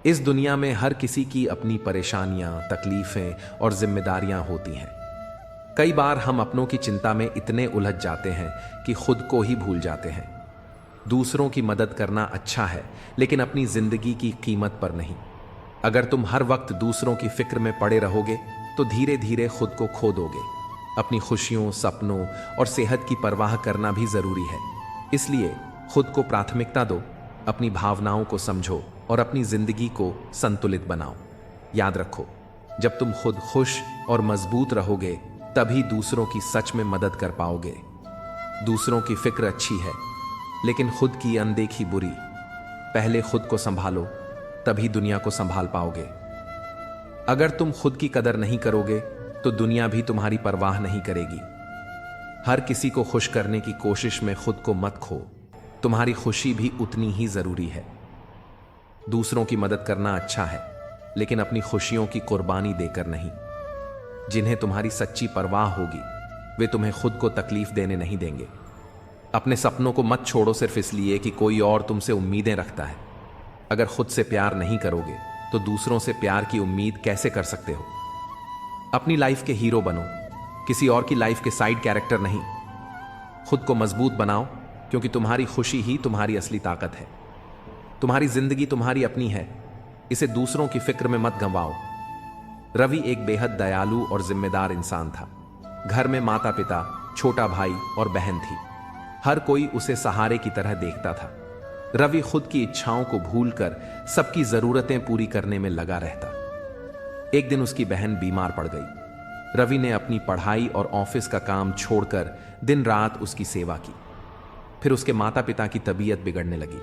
इस दुनिया में हर किसी की अपनी परेशानियां, तकलीफें और जिम्मेदारियां होती हैं। कई बार हम अपनों की चिंता में इतने उलझ जाते हैं कि खुद को ही भूल जाते हैं। दूसरों की मदद करना अच्छा है, लेकिन अपनी जिंदगी की कीमत पर नहीं। अगर तुम हर वक्त दूसरों की फिक्र में पड़े रहोगे तो धीरे धीरे खुद को खो दोगे। अपनी खुशियों, सपनों और सेहत की परवाह करना भी जरूरी है। इसलिए खुद को प्राथमिकता दो, अपनी भावनाओं को समझो और अपनी जिंदगी को संतुलित बनाओ। याद रखो, जब तुम खुद खुश और मजबूत रहोगे तभी दूसरों की सच में मदद कर पाओगे। दूसरों की फिक्र अच्छी है, लेकिन खुद की अनदेखी बुरी। पहले खुद को संभालो, तभी दुनिया को संभाल पाओगे। अगर तुम खुद की कदर नहीं करोगे तो दुनिया भी तुम्हारी परवाह नहीं करेगी। हर किसी को खुश करने की कोशिश में खुद को मत खो। तुम्हारी खुशी भी उतनी ही जरूरी है। दूसरों की मदद करना अच्छा है, लेकिन अपनी खुशियों की कुर्बानी देकर नहीं। जिन्हें तुम्हारी सच्ची परवाह होगी वे तुम्हें खुद को तकलीफ देने नहीं देंगे। अपने सपनों को मत छोड़ो सिर्फ इसलिए कि कोई और तुमसे उम्मीदें रखता है। अगर खुद से प्यार नहीं करोगे तो दूसरों से प्यार की उम्मीद कैसे कर सकते हो? अपनी लाइफ के हीरो बनो, किसी और की लाइफ के साइड कैरेक्टर नहीं। खुद को मजबूत बनाओ, क्योंकि तुम्हारी खुशी ही तुम्हारी असली ताकत है। तुम्हारी जिंदगी तुम्हारी अपनी है, इसे दूसरों की फिक्र में मत गंवाओ। रवि एक बेहद दयालु और जिम्मेदार इंसान था। घर में माता पिता, छोटा भाई और बहन थी। हर कोई उसे सहारे की तरह देखता था। रवि खुद की इच्छाओं को भूलकर सबकी जरूरतें पूरी करने में लगा रहता। एक दिन उसकी बहन बीमार पड़ गई। रवि ने अपनी पढ़ाई और ऑफिस का काम छोड़कर दिन रात उसकी सेवा की। फिर उसके माता पिता की तबीयत बिगड़ने लगी।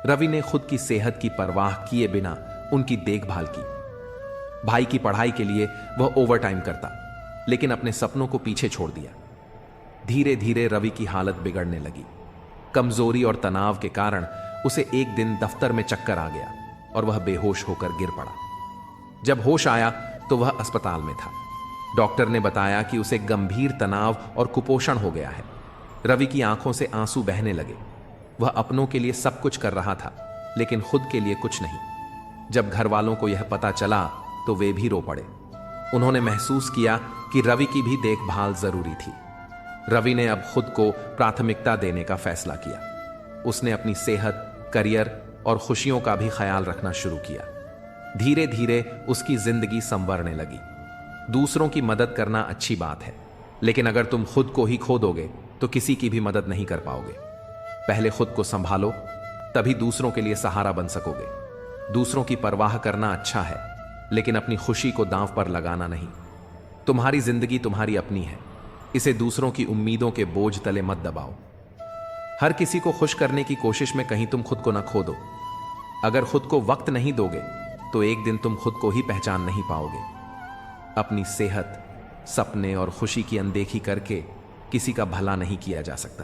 रवि ने खुद की सेहत की परवाह किए बिना उनकी देखभाल की। भाई की पढ़ाई के लिए वह ओवरटाइम करता, लेकिन अपने सपनों को पीछे छोड़ दिया। धीरे धीरे रवि की हालत बिगड़ने लगी। कमजोरी और तनाव के कारण उसे एक दिन दफ्तर में चक्कर आ गया और वह बेहोश होकर गिर पड़ा। जब होश आया तो वह अस्पताल में था। डॉक्टर ने बताया कि उसे गंभीर तनाव और कुपोषण हो गया है। रवि की आंखों से आंसू बहने लगे। वह अपनों के लिए सब कुछ कर रहा था, लेकिन खुद के लिए कुछ नहीं। जब घर वालों को यह पता चला तो वे भी रो पड़े। उन्होंने महसूस किया कि रवि की भी देखभाल जरूरी थी। रवि ने अब खुद को प्राथमिकता देने का फैसला किया। उसने अपनी सेहत, करियर और खुशियों का भी ख्याल रखना शुरू किया। धीरे धीरे उसकी जिंदगी संवरने लगी। दूसरों की मदद करना अच्छी बात है, लेकिन अगर तुम खुद को ही खो दोगे तो किसी की भी मदद नहीं कर पाओगे। पहले खुद को संभालो, तभी दूसरों के लिए सहारा बन सकोगे। दूसरों की परवाह करना अच्छा है, लेकिन अपनी खुशी को दांव पर लगाना नहीं। तुम्हारी जिंदगी तुम्हारी अपनी है, इसे दूसरों की उम्मीदों के बोझ तले मत दबाओ। हर किसी को खुश करने की कोशिश में कहीं तुम खुद को न खो दो। अगर खुद को वक्त नहीं दोगे तो एक दिन तुम खुद को ही पहचान नहीं पाओगे। अपनी सेहत, सपने और खुशी की अनदेखी करके किसी का भला नहीं किया जा सकता।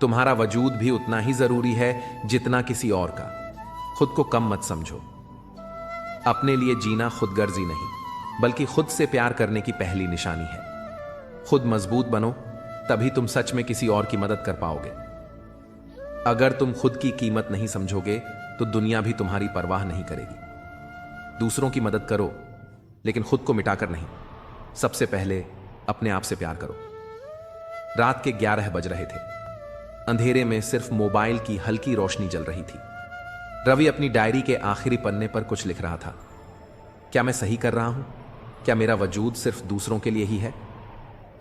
तुम्हारा वजूद भी उतना ही जरूरी है जितना किसी और का। खुद को कम मत समझो। अपने लिए जीना खुदगर्जी नहीं, बल्कि खुद से प्यार करने की पहली निशानी है। खुद मजबूत बनो, तभी तुम सच में किसी और की मदद कर पाओगे। अगर तुम खुद की कीमत नहीं समझोगे तो दुनिया भी तुम्हारी परवाह नहीं करेगी। दूसरों की मदद करो, लेकिन खुद को मिटाकर नहीं। सबसे पहले अपने आप से प्यार करो। रात के 11 बज रहे थे। अंधेरे में सिर्फ मोबाइल की हल्की रोशनी जल रही थी। रवि अपनी डायरी के आखिरी पन्ने पर कुछ लिख रहा था। क्या मैं सही कर रहा हूं? क्या मेरा वजूद सिर्फ दूसरों के लिए ही है?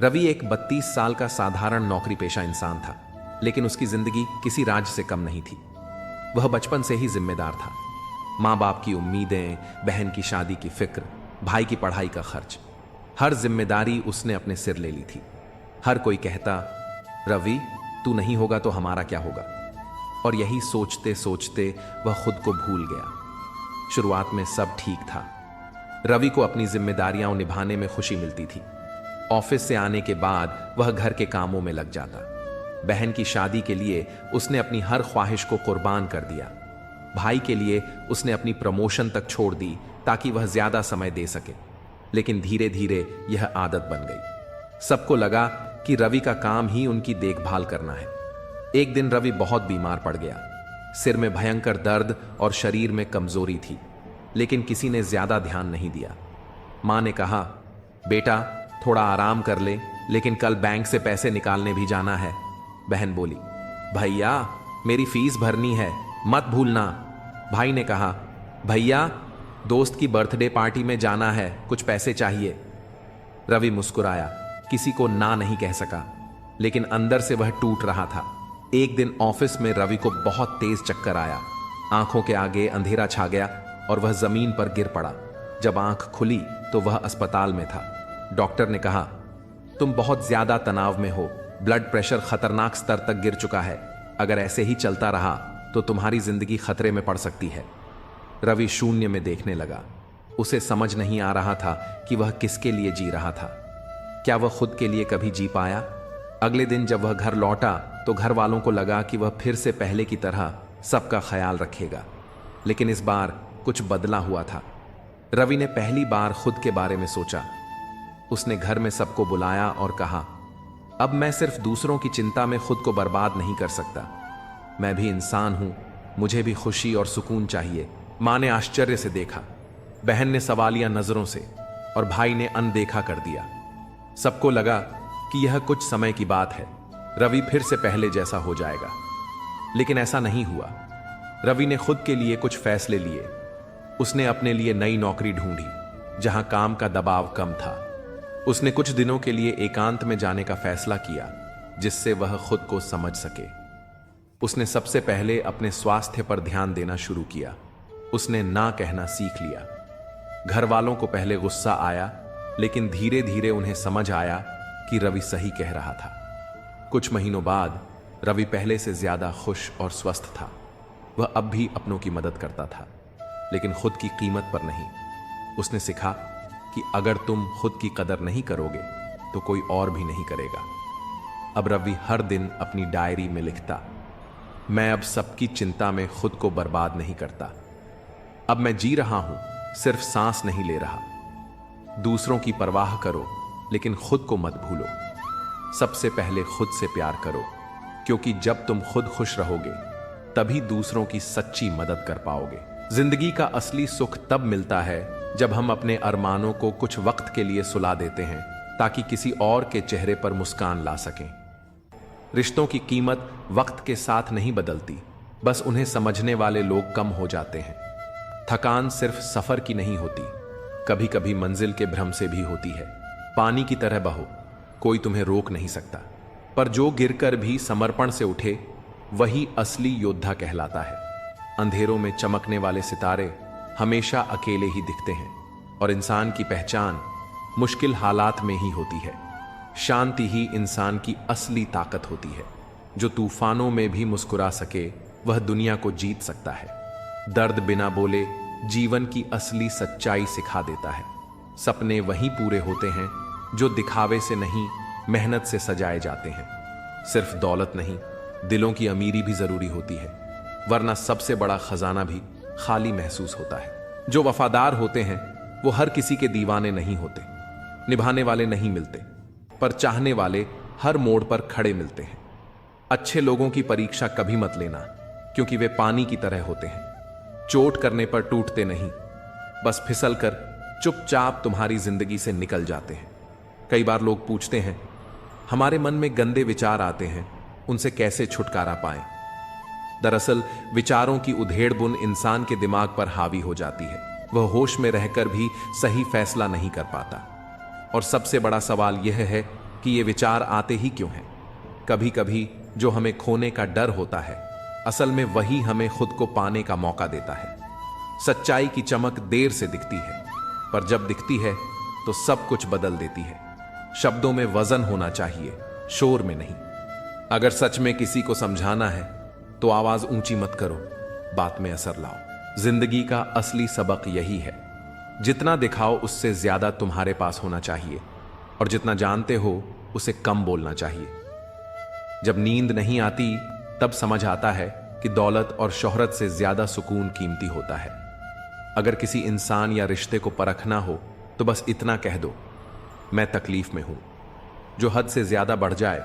रवि एक 32 साल का साधारण नौकरी पेशा इंसान था, लेकिन उसकी जिंदगी किसी राज से कम नहीं थी। वह बचपन से ही जिम्मेदार था। माँ बाप की उम्मीदें, बहन की शादी की फिक्र, भाई की पढ़ाई का खर्च, हर जिम्मेदारी उसने अपने सिर ले ली थी। हर कोई कहता, रवि तू नहीं होगा तो हमारा क्या होगा? और यही सोचते सोचते वह खुद को भूल गया। शुरुआत में सब ठीक था। रवि को अपनी जिम्मेदारियां निभाने में खुशी मिलती थी। ऑफिस से आने के बाद वह घर के कामों में लग जाता। बहन की शादी के लिए उसने अपनी हर ख्वाहिश को कुर्बान कर दिया। भाई के लिए उसने अपनी प्रमोशन तक छोड़ दी ताकि वह ज्यादा समय दे सके। लेकिन धीरे धीरे यह आदत बन गई। सबको लगा कि रवि का काम ही उनकी देखभाल करना है। एक दिन रवि बहुत बीमार पड़ गया। सिर में भयंकर दर्द और शरीर में कमजोरी थी, लेकिन किसी ने ज्यादा ध्यान नहीं दिया। मां ने कहा, बेटा थोड़ा आराम कर ले, लेकिन कल बैंक से पैसे निकालने भी जाना है। बहन बोली, भैया मेरी फीस भरनी है, मत भूलना। भाई ने कहा, भैया दोस्त की बर्थडे पार्टी में जाना है, कुछ पैसे चाहिए। रवि मुस्कुराया, किसी को ना नहीं कह सका, लेकिन अंदर से वह टूट रहा था। एक दिन ऑफिस में रवि को बहुत तेज चक्कर आया, आंखों के आगे अंधेरा छा गया और वह जमीन पर गिर पड़ा। जब आंख खुली तो वह अस्पताल में था। डॉक्टर ने कहा, तुम बहुत ज्यादा तनाव में हो, ब्लड प्रेशर खतरनाक स्तर तक गिर चुका है, अगर ऐसे ही चलता रहा तो तुम्हारी जिंदगी खतरे में पड़ सकती है। रवि शून्य में देखने लगा। उसे समझ नहीं आ रहा था कि वह किसके लिए जी रहा था। क्या वह खुद के लिए कभी जी पाया? अगले दिन जब वह घर लौटा तो घर वालों को लगा कि वह फिर से पहले की तरह सबका ख्याल रखेगा, लेकिन इस बार कुछ बदला हुआ था। रवि ने पहली बार खुद के बारे में सोचा। उसने घर में सबको बुलाया और कहा, अब मैं सिर्फ दूसरों की चिंता में खुद को बर्बाद नहीं कर सकता। मैं भी इंसान हूं, मुझे भी खुशी और सुकून चाहिए। मां ने आश्चर्य से देखा, बहन ने सवालिया नजरों से और भाई ने अनदेखा कर दिया। सबको लगा कि यह कुछ समय की बात है, रवि फिर से पहले जैसा हो जाएगा, लेकिन ऐसा नहीं हुआ। रवि ने खुद के लिए कुछ फैसले लिए। उसने अपने लिए नई नौकरी ढूंढी जहां काम का दबाव कम था। उसने कुछ दिनों के लिए एकांत में जाने का फैसला किया, जिससे वह खुद को समझ सके। उसने सबसे पहले अपने स्वास्थ्य पर ध्यान देना शुरू किया। उसने ना कहना सीख लिया। घर वालों को पहले गुस्सा आया, लेकिन धीरे धीरे उन्हें समझ आया कि रवि सही कह रहा था। कुछ महीनों बाद रवि पहले से ज्यादा खुश और स्वस्थ था। वह अब भी अपनों की मदद करता था, लेकिन खुद की कीमत पर नहीं। उसने सीखा कि अगर तुम खुद की कदर नहीं करोगे तो कोई और भी नहीं करेगा। अब रवि हर दिन अपनी डायरी में लिखता, मैं अब सबकी चिंता में खुद को बर्बाद नहीं करता। अब मैं जी रहा हूं, सिर्फ सांस नहीं ले रहा। दूसरों की परवाह करो, लेकिन खुद को मत भूलो। सबसे पहले खुद से प्यार करो, क्योंकि जब तुम खुद खुश रहोगे तभी दूसरों की सच्ची मदद कर पाओगे। जिंदगी का असली सुख तब मिलता है जब हम अपने अरमानों को कुछ वक्त के लिए सुला देते हैं, ताकि किसी और के चेहरे पर मुस्कान ला सकें। रिश्तों की कीमत वक्त के साथ नहीं बदलती, बस उन्हें समझने वाले लोग कम हो जाते हैं। थकान सिर्फ सफर की नहीं होती, कभी कभी मंजिल के भ्रम से भी होती है। पानी की तरह बहो, कोई तुम्हें रोक नहीं सकता, पर जो गिरकर भी समर्पण से उठे वही असली योद्धा कहलाता है। अंधेरों में चमकने वाले सितारे हमेशा अकेले ही दिखते हैं, और इंसान की पहचान मुश्किल हालात में ही होती है। शांति ही इंसान की असली ताकत होती है। जो तूफानों में भी मुस्कुरा सके वह दुनिया को जीत सकता है। दर्द बिना बोले जीवन की असली सच्चाई सिखा देता है। सपने वहीं पूरे होते हैं जो दिखावे से नहीं, मेहनत से सजाए जाते हैं। सिर्फ दौलत नहीं, दिलों की अमीरी भी जरूरी होती है, वरना सबसे बड़ा खजाना भी खाली महसूस होता है। जो वफादार होते हैं वो हर किसी के दीवाने नहीं होते। निभाने वाले नहीं मिलते, पर चाहने वाले हर मोड़ पर खड़े मिलते हैं। अच्छे लोगों की परीक्षा कभी मत लेना, क्योंकि वे पानी की तरह होते हैं। चोट करने पर टूटते नहीं, बस फिसल कर चुपचाप तुम्हारी जिंदगी से निकल जाते हैं। कई बार लोग पूछते हैं, हमारे मन में गंदे विचार आते हैं, उनसे कैसे छुटकारा पाएं? दरअसल विचारों की उधेड़ बुन इंसान के दिमाग पर हावी हो जाती है। वह होश में रहकर भी सही फैसला नहीं कर पाता। और सबसे बड़ा सवाल यह है कि ये विचार आते ही क्यों हैं? कभी कभी जो हमें खोने का डर होता है, असल में वही हमें खुद को पाने का मौका देता है। सच्चाई की चमक देर से दिखती है, पर जब दिखती है तो सब कुछ बदल देती है। शब्दों में वजन होना चाहिए, शोर में नहीं। अगर सच में किसी को समझाना है तो आवाज ऊंची मत करो, बात में असर लाओ। जिंदगी का असली सबक यही है, जितना दिखाओ उससे ज्यादा तुम्हारे पास होना चाहिए, और जितना जानते हो उसे कम बोलना चाहिए। जब नींद नहीं आती तब समझ आता है कि दौलत और शोहरत से ज्यादा सुकून कीमती होता है। अगर किसी इंसान या रिश्ते को परखना हो तो बस इतना कह दो, मैं तकलीफ में हूं। जो हद से ज्यादा बढ़ जाए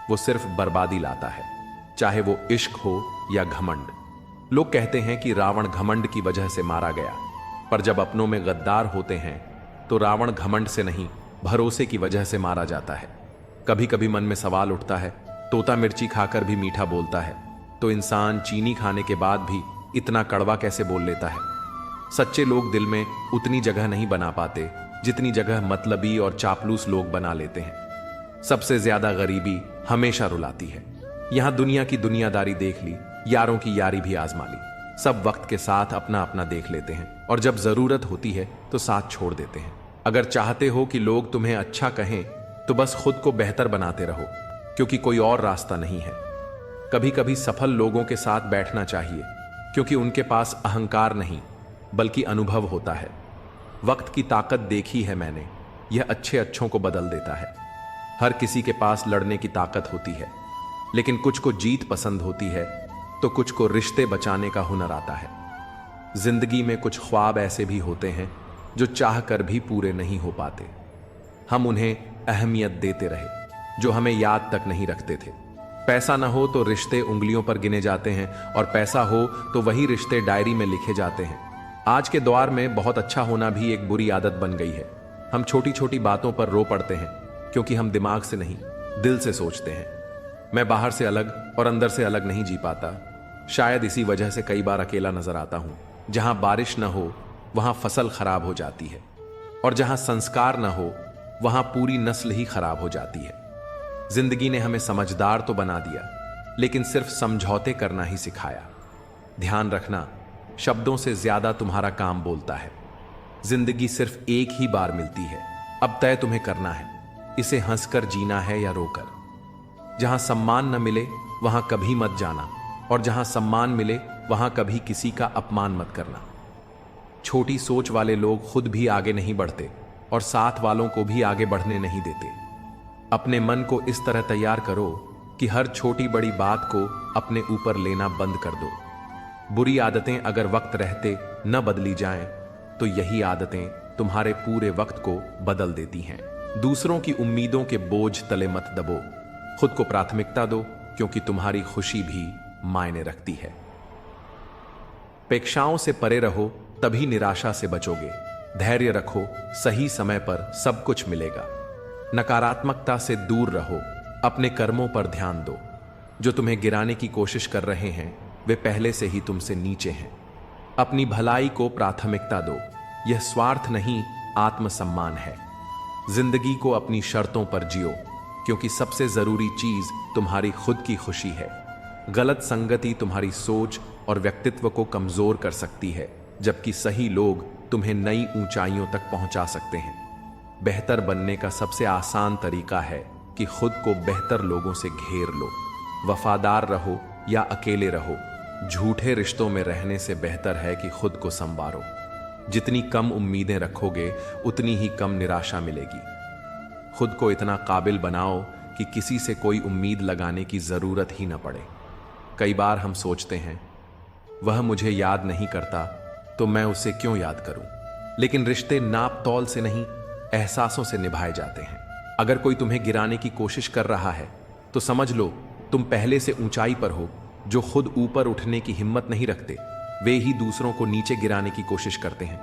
वो सिर्फ बर्बादी लाता है, चाहे वो इश्क हो या घमंड। लोग कहते हैं कि रावण घमंड की वजह से मारा गया, पर जब अपनों में गद्दार होते हैं तो रावण घमंड से नहीं, भरोसे की वजह से मारा जाता है। कभी कभी मन में सवाल उठता है, तोता मिर्ची खाकर भी मीठा बोलता है, तो इंसान चीनी खाने के बाद भी इतना कड़वा कैसे बोल लेता है? सच्चे लोग दिल में उतनी जगह नहीं बना पाते जितनी जगह मतलबी और चापलूस लोग बना लेते हैं। सबसे ज्यादा गरीबी हमेशा रुलाती है। यहां दुनिया की दुनियादारी देख ली, यारों की यारी भी आजमा ली, सब वक्त के साथ अपना अपना देख लेते हैं और जब जरूरत होती है तो साथ छोड़ देते हैं। अगर चाहते हो कि लोग तुम्हें अच्छा कहें तो बस खुद को बेहतर बनाते रहो, क्योंकि कोई और रास्ता नहीं है। कभी कभी सफल लोगों के साथ बैठना चाहिए, क्योंकि उनके पास अहंकार नहीं बल्कि अनुभव होता है। वक्त की ताकत देखी है मैंने, यह अच्छे अच्छों को बदल देता है। हर किसी के पास लड़ने की ताकत होती है, लेकिन कुछ को जीत पसंद होती है तो कुछ को रिश्ते बचाने का हुनर आता है। जिंदगी में कुछ ख्वाब ऐसे भी होते हैं जो चाह कर भी पूरे नहीं हो पाते। हम उन्हें अहमियत देते रहे जो हमें याद तक नहीं रखते थे। पैसा ना हो तो रिश्ते उंगलियों पर गिने जाते हैं, और पैसा हो तो वही रिश्ते डायरी में लिखे जाते हैं। आज के दौर में बहुत अच्छा होना भी एक बुरी आदत बन गई है। हम छोटी छोटी बातों पर रो पड़ते हैं, क्योंकि हम दिमाग से नहीं, दिल से सोचते हैं। मैं बाहर से अलग और अंदर से अलग नहीं जी पाता। शायद इसी वजह से कई बार अकेला नजर आता हूं। जहां बारिश न हो वहां फसल खराब हो जाती है, और जहां संस्कार न हो वहां पूरी नस्ल ही खराब हो जाती है। जिंदगी ने हमें समझदार तो बना दिया, लेकिन सिर्फ समझौते करना ही सिखाया। ध्यान रखना, शब्दों से ज्यादा तुम्हारा काम बोलता है। जिंदगी सिर्फ एक ही बार मिलती है, अब तय तुम्हें करना है, इसे हंसकर जीना है या रोकर। जहां सम्मान न मिले वहां कभी मत जाना, और जहां सम्मान मिले वहां कभी किसी का अपमान मत करना। छोटी सोच वाले लोग खुद भी आगे नहीं बढ़ते और साथ वालों को भी आगे बढ़ने नहीं देते। अपने मन को इस तरह तैयार करो कि हर छोटी बड़ी बात को अपने ऊपर लेना बंद कर दो। बुरी आदतें अगर वक्त रहते न बदली जाएं, तो यही आदतें तुम्हारे पूरे वक्त को बदल देती हैं। दूसरों की उम्मीदों के बोझ तले मत दबो, खुद को प्राथमिकता दो, क्योंकि तुम्हारी खुशी भी मायने रखती है। अपेक्षाओं से परे रहो, तभी निराशा से बचोगे। धैर्य रखो, सही समय पर सब कुछ मिलेगा। नकारात्मकता से दूर रहो, अपने कर्मों पर ध्यान दो। जो तुम्हें गिराने की कोशिश कर रहे हैं वे पहले से ही तुमसे नीचे हैं। अपनी भलाई को प्राथमिकता दो, यह स्वार्थ नहीं आत्मसम्मान है। जिंदगी को अपनी शर्तों पर जियो, क्योंकि सबसे जरूरी चीज तुम्हारी खुद की खुशी है। गलत संगति तुम्हारी सोच और व्यक्तित्व को कमजोर कर सकती है, जबकि सही लोग तुम्हें नई ऊंचाइयों तक पहुंचा सकते हैं। बेहतर बनने का सबसे आसान तरीका है कि खुद को बेहतर लोगों से घेर लो। वफादार रहो या अकेले रहो, झूठे रिश्तों में रहने से बेहतर है कि खुद को संवारो। जितनी कम उम्मीदें रखोगे उतनी ही कम निराशा मिलेगी। खुद को इतना काबिल बनाओ कि किसी से कोई उम्मीद लगाने की जरूरत ही न पड़े। कई बार हम सोचते हैं, वह मुझे याद नहीं करता तो मैं उसे क्यों याद करूं। लेकिन रिश्ते नाप तौल से नहीं, एहसासों से निभाए जाते हैं। अगर कोई तुम्हें गिराने की कोशिश कर रहा है तो समझ लो तुम पहले से ऊंचाई पर हो। जो खुद ऊपर उठने की हिम्मत नहीं रखते वे ही दूसरों को नीचे गिराने की कोशिश करते हैं।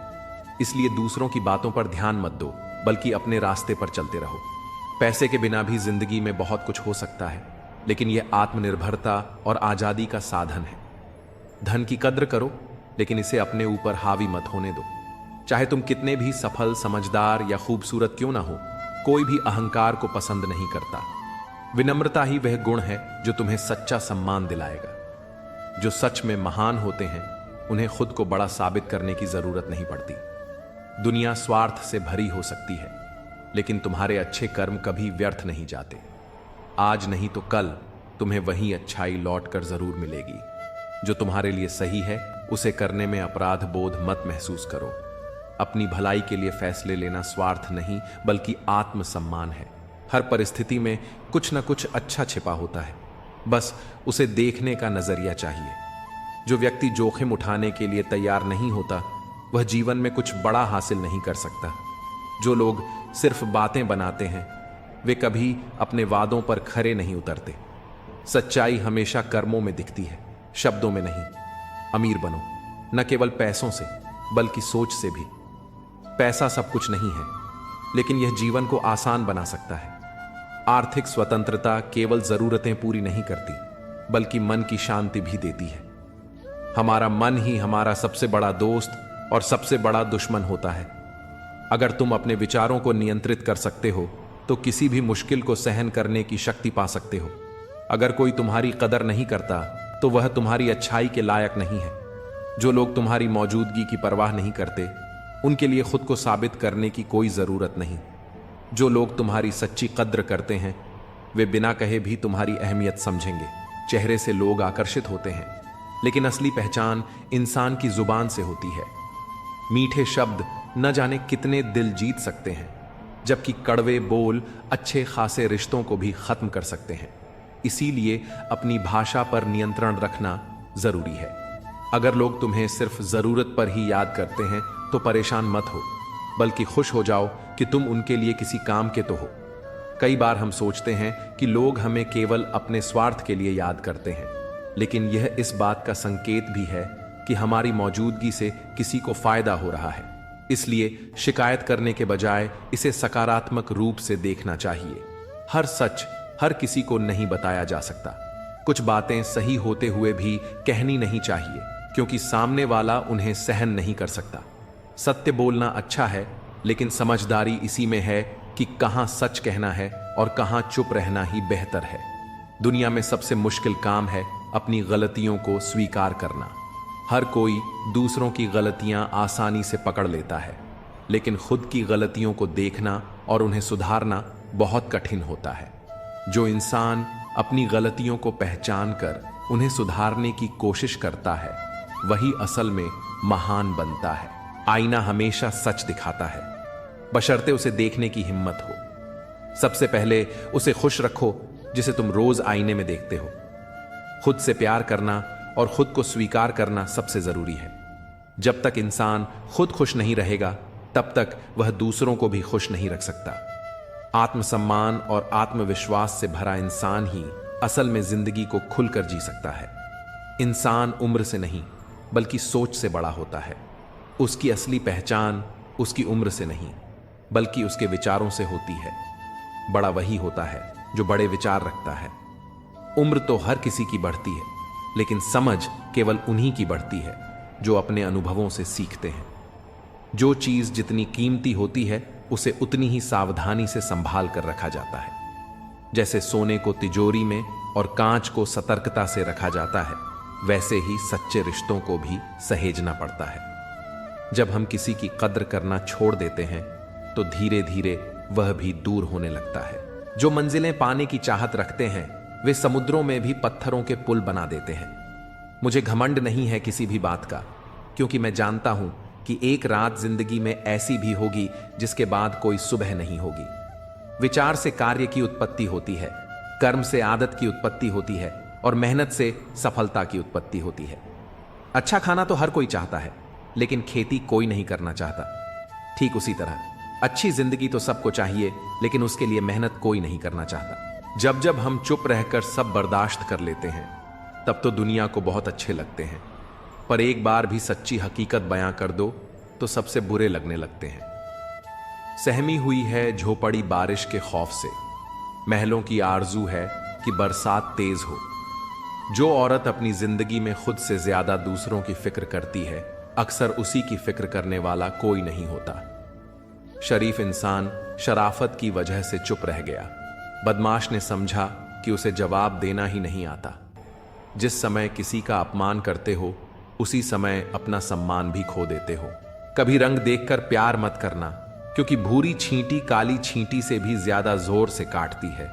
इसलिए दूसरों की बातों पर ध्यान मत दो, बल्कि अपने रास्ते पर चलते रहो। पैसे के बिना भी जिंदगी में बहुत कुछ हो सकता है, लेकिन यह आत्मनिर्भरता और आजादी का साधन है। धन की कद्र करो, लेकिन इसे अपने ऊपर हावी मत होने दो। चाहे तुम कितने भी सफल, समझदार या खूबसूरत क्यों ना हो, कोई भी अहंकार को पसंद नहीं करता। विनम्रता ही वह गुण है जो तुम्हें सच्चा सम्मान दिलाएगा। जो सच में महान होते हैं उन्हें खुद को बड़ा साबित करने की जरूरत नहीं पड़ती। दुनिया स्वार्थ से भरी हो सकती है, लेकिन तुम्हारे अच्छे कर्म कभी व्यर्थ नहीं जाते। आज नहीं तो कल तुम्हें वही अच्छाई लौट कर जरूर मिलेगी। जो तुम्हारे लिए सही है उसे करने में अपराध बोध मत महसूस करो। अपनी भलाई के लिए फैसले लेना स्वार्थ नहीं बल्कि आत्मसम्मान है। हर परिस्थिति में कुछ न कुछ अच्छा छिपा होता है, बस उसे देखने का नजरिया चाहिए। जो व्यक्ति जोखिम उठाने के लिए तैयार नहीं होता वह जीवन में कुछ बड़ा हासिल नहीं कर सकता। जो लोग सिर्फ बातें बनाते हैं वे कभी अपने वादों पर खरे नहीं उतरते। सच्चाई हमेशा कर्मों में दिखती है, शब्दों में नहीं। अमीर बनो, न केवल पैसों से बल्कि सोच से भी। पैसा सब कुछ नहीं है, लेकिन यह जीवन को आसान बना सकता है। आर्थिक स्वतंत्रता केवल जरूरतें पूरी नहीं करती, बल्कि मन की शांति भी देती है। हमारा मन ही हमारा सबसे बड़ा दोस्त और सबसे बड़ा दुश्मन होता है। अगर तुम अपने विचारों को नियंत्रित कर सकते हो तो किसी भी मुश्किल को सहन करने की शक्ति पा सकते हो। अगर कोई तुम्हारी कदर नहीं करता तो वह तुम्हारी अच्छाई के लायक नहीं है। जो लोग तुम्हारी मौजूदगी की परवाह नहीं करते, उनके लिए खुद को साबित करने की कोई जरूरत नहीं। जो लोग तुम्हारी सच्ची कद्र करते हैं, वे बिना कहे भी तुम्हारी अहमियत समझेंगे। चेहरे से लोग आकर्षित होते हैं, लेकिन असली पहचान इंसान की जुबान से होती है। मीठे शब्द न जाने कितने दिल जीत सकते हैं, जबकि कड़वे बोल अच्छे खासे रिश्तों को भी खत्म कर सकते हैं। इसीलिए अपनी भाषा पर नियंत्रण रखना जरूरी है। अगर लोग तुम्हें सिर्फ जरूरत पर ही याद करते हैं तो परेशान मत हो, बल्कि खुश हो जाओ कि तुम उनके लिए किसी काम के तो हो। कई बार हम सोचते हैं कि लोग हमें केवल अपने स्वार्थ के लिए याद करते हैं, लेकिन यह इस बात का संकेत भी है कि हमारी मौजूदगी से किसी को फायदा हो रहा है। इसलिए शिकायत करने के बजाय इसे सकारात्मक रूप से देखना चाहिए। हर सच हर किसी को नहीं बताया जा सकता। कुछ बातें सही होते हुए भी कहनी नहीं चाहिए, क्योंकि सामने वाला उन्हें सहन नहीं कर सकता। सत्य बोलना अच्छा है, लेकिन समझदारी इसी में है कि कहां सच कहना है और कहां चुप रहना ही बेहतर है। दुनिया में सबसे मुश्किल काम है अपनी गलतियों को स्वीकार करना। हर कोई दूसरों की गलतियां आसानी से पकड़ लेता है, लेकिन खुद की गलतियों को देखना और उन्हें सुधारना बहुत कठिन होता है। जो इंसान अपनी गलतियों को पहचान कर उन्हें सुधारने की कोशिश करता है, वही असल में महान बनता है। आईना हमेशा सच दिखाता है, बशर्ते उसे देखने की हिम्मत हो। सबसे पहले उसे खुश रखो जिसे तुम रोज आईने में देखते हो। खुद से प्यार करना और खुद को स्वीकार करना सबसे जरूरी है। जब तक इंसान खुद खुश नहीं रहेगा, तब तक वह दूसरों को भी खुश नहीं रख सकता। आत्मसम्मान और आत्मविश्वास से भरा इंसान ही असल में जिंदगी को खुलकर जी सकता है। इंसान उम्र से नहीं, बल्कि सोच से बड़ा होता है। उसकी असली पहचान उसकी उम्र से नहीं, बल्कि उसके विचारों से होती है। बड़ा वही होता है जो बड़े विचार रखता है। उम्र तो हर किसी की बढ़ती है, लेकिन समझ केवल उन्हीं की बढ़ती है जो अपने अनुभवों से सीखते हैं। जो चीज जितनी कीमती होती है, उसे उतनी ही सावधानी से संभाल कर रखा जाता है। जैसे सोने को तिजोरी में और कांच को सतर्कता से रखा जाता है, वैसे ही सच्चे रिश्तों को भी सहेजना पड़ता है। जब हम किसी की कद्र करना छोड़ देते हैं, तो धीरे धीरे वह भी दूर होने लगता है। जो मंजिलें पाने की चाहत रखते हैं, वे समुद्रों में भी पत्थरों के पुल बना देते हैं। मुझे घमंड नहीं है किसी भी बात का, क्योंकि मैं जानता हूं कि एक रात जिंदगी में ऐसी भी होगी जिसके बाद कोई सुबह नहीं होगी। विचार से कार्य की उत्पत्ति होती है, कर्म से आदत की उत्पत्ति होती है और मेहनत से सफलता की उत्पत्ति होती है। अच्छा खाना तो हर कोई चाहता है, लेकिन खेती कोई नहीं करना चाहता। ठीक उसी तरह अच्छी जिंदगी तो सबको चाहिए, लेकिन उसके लिए मेहनत कोई नहीं करना चाहता। जब जब हम चुप रहकर सब बर्दाश्त कर लेते हैं, तब तो दुनिया को बहुत अच्छे लगते हैं, पर एक बार भी सच्ची हकीकत बयां कर दो तो सबसे बुरे लगने लगते हैं। सहमी हुई है झोपड़ी बारिश के खौफ से, महलों की आरजू है कि बरसात तेज हो। जो औरत अपनी जिंदगी में खुद से ज्यादा दूसरों की फिक्र करती है, अक्सर उसी की फिक्र करने वाला कोई नहीं होता। शरीफ इंसान शराफत की वजह से चुप रह गया। बदमाश ने समझा कि उसे जवाब देना ही नहीं आता। जिस समय किसी का अपमान करते हो, उसी समय अपना सम्मान भी खो देते हो। कभी रंग देखकर प्यार मत करना, क्योंकि भूरी छींटी काली छींटी से भी ज्यादा जोर से काटती है।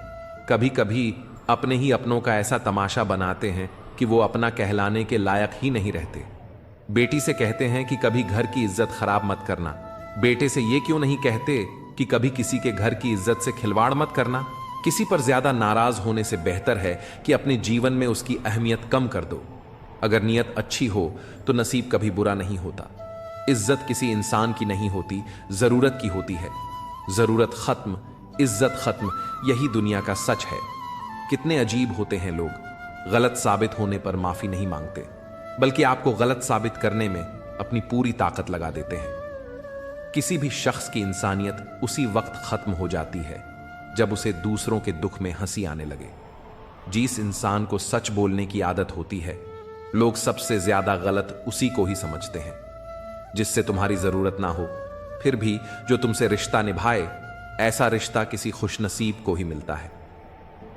कभी कभी अपने ही अपनों का ऐसा तमाशा बनाते हैं कि वो अपना कहलाने के लायक ही नहीं रहते। बेटी से कहते हैं कि कभी घर की इज्जत खराब मत करना। बेटे से ये क्यों नहीं कहते कि कभी किसी के घर की इज्जत से खिलवाड़ मत करना। किसी पर ज्यादा नाराज होने से बेहतर है कि अपने जीवन में उसकी अहमियत कम कर दो। अगर नीयत अच्छी हो तो नसीब कभी बुरा नहीं होता। इज्जत किसी इंसान की नहीं होती, जरूरत की होती है। जरूरत खत्म, इज्जत खत्म, यही दुनिया का सच है। कितने अजीब होते हैं लोग, गलत साबित होने पर माफी नहीं मांगते। बल्कि आपको गलत साबित करने में अपनी पूरी ताकत लगा देते हैं। किसी भी शख्स की इंसानियत उसी वक्त खत्म हो जाती है जब उसे दूसरों के दुख में हंसी आने लगे। जिस इंसान को सच बोलने की आदत होती है, लोग सबसे ज्यादा गलत उसी को ही समझते हैं। जिससे तुम्हारी जरूरत ना हो, फिर भी जो तुमसे रिश्ता निभाए, ऐसा रिश्ता किसी खुशनसीब को ही मिलता है।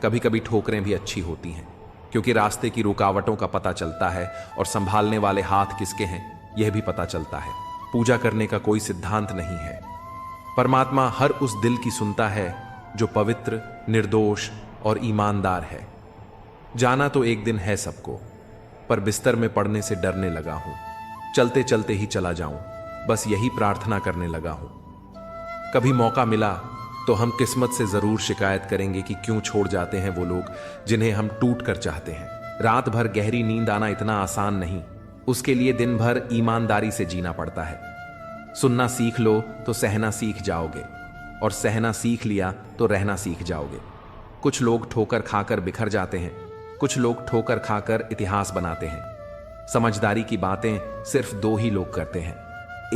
कभी कभी ठोकरें भी अच्छी होती हैं, क्योंकि रास्ते की रुकावटों का पता चलता है और संभालने वाले हाथ किसके हैं यह भी पता चलता है। पूजा करने का कोई सिद्धांत नहीं है। परमात्मा हर उस दिल की सुनता है जो पवित्र, निर्दोष और ईमानदार है। जाना तो एक दिन है सबको, पर बिस्तर में पड़ने से डरने लगा हूं। चलते चलते ही चला जाऊं, बस यही प्रार्थना करने लगा हूं। कभी मौका मिला तो हम किस्मत से जरूर शिकायत करेंगे कि क्यों छोड़ जाते हैं वो लोग जिन्हें हम टूट कर चाहते हैं। रात भर गहरी नींद आना इतना आसान नहीं, उसके लिए दिन भर ईमानदारी से जीना पड़ता है। सुनना सीख लो तो सहना सीख जाओगे, और सहना सीख लिया तो रहना सीख जाओगे। कुछ लोग ठोकर खाकर बिखर जाते हैं, कुछ लोग ठोकर खाकर इतिहास बनाते हैं। समझदारी की बातें सिर्फ दो ही लोग करते हैं,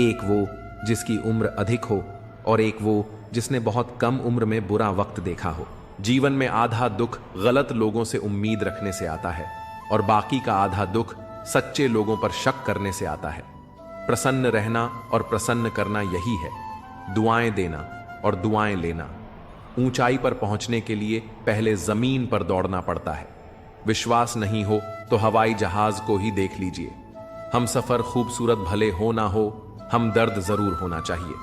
एक वो जिसकी उम्र अधिक हो और एक वो जिसने बहुत कम उम्र में बुरा वक्त देखा हो। जीवन में आधा दुख गलत लोगों से उम्मीद रखने से आता है, और बाकी का आधा दुख सच्चे लोगों पर शक करने से आता है। प्रसन्न रहना और प्रसन्न करना यही है, दुआएं देना और दुआएं लेना। ऊंचाई पर पहुंचने के लिए पहले जमीन पर दौड़ना पड़ता है। विश्वास नहीं हो तो हवाई जहाज को ही देख लीजिए। हम सफर खूबसूरत भले हो ना हो, हमदर्द जरूर होना चाहिए।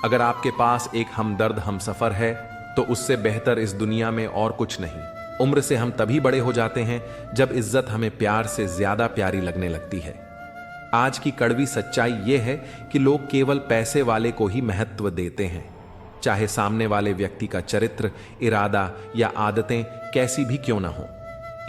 अगर आपके पास एक हमदर्द हमसफर है तो उससे बेहतर इस दुनिया में और कुछ नहीं। उम्र से हम तभी बड़े हो जाते हैं जब इज्जत हमें प्यार से ज्यादा प्यारी लगने लगती है। आज की कड़वी सच्चाई यह है कि लोग केवल पैसे वाले को ही महत्व देते हैं, चाहे सामने वाले व्यक्ति का चरित्र, इरादा या आदतें कैसी भी क्यों ना हो।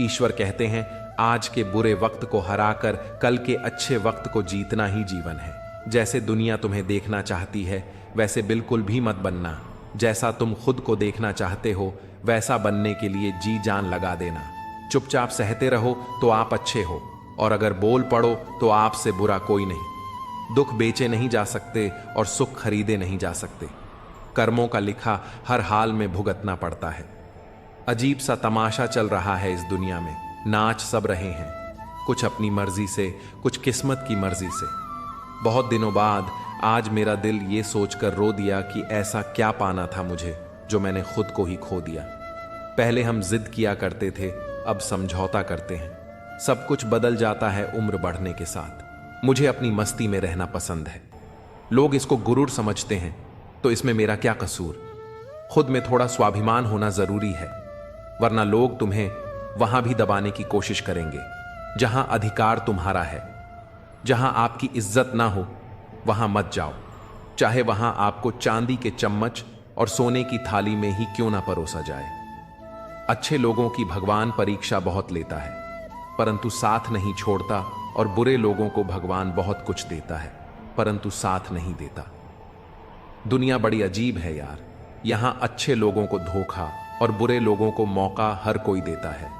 ईश्वर कहते हैं, आज के बुरे वक्त को हराकर कल के अच्छे वक्त को जीतना ही जीवन है। जैसे दुनिया तुम्हें देखना चाहती है वैसे बिल्कुल भी मत बनना। जैसा तुम खुद को देखना चाहते हो वैसा बनने के लिए जी जान लगा देना। चुपचाप सहते रहो तो आप अच्छे हो, और अगर बोल पड़ो तो आपसे बुरा कोई नहीं। दुख बेचे नहीं जा सकते और सुख खरीदे नहीं जा सकते। कर्मों का लिखा हर हाल में भुगतना पड़ता है। अजीब सा तमाशा चल रहा है इस दुनिया में। नाच सब रहे हैं, कुछ अपनी मर्जी से, कुछ किस्मत की मर्जी से। बहुत दिनों बाद आज मेरा दिल ये सोचकर रो दिया कि ऐसा क्या पाना था मुझे जो मैंने खुद को ही खो दिया। पहले हम जिद किया करते थे, अब समझौता करते हैं। सब कुछ बदल जाता है उम्र बढ़ने के साथ। मुझे अपनी मस्ती में रहना पसंद है। लोग इसको गुरूर समझते हैं, तो इसमें मेरा क्या कसूर। खुद में थोड़ा स्वाभिमान होना जरूरी है, वरना लोग तुम्हें वहां भी दबाने की कोशिश करेंगे जहां अधिकार तुम्हारा है। जहां आपकी इज्जत ना हो वहां मत जाओ, चाहे वहां आपको चांदी के चम्मच और सोने की थाली में ही क्यों ना परोसा जाए। अच्छे लोगों की भगवान परीक्षा बहुत लेता है, परंतु साथ नहीं छोड़ता, और बुरे लोगों को भगवान बहुत कुछ देता है, परंतु साथ नहीं देता। दुनिया बड़ी अजीब है यार। यहां अच्छे लोगों को धोखा और बुरे लोगों को मौका हर कोई देता है।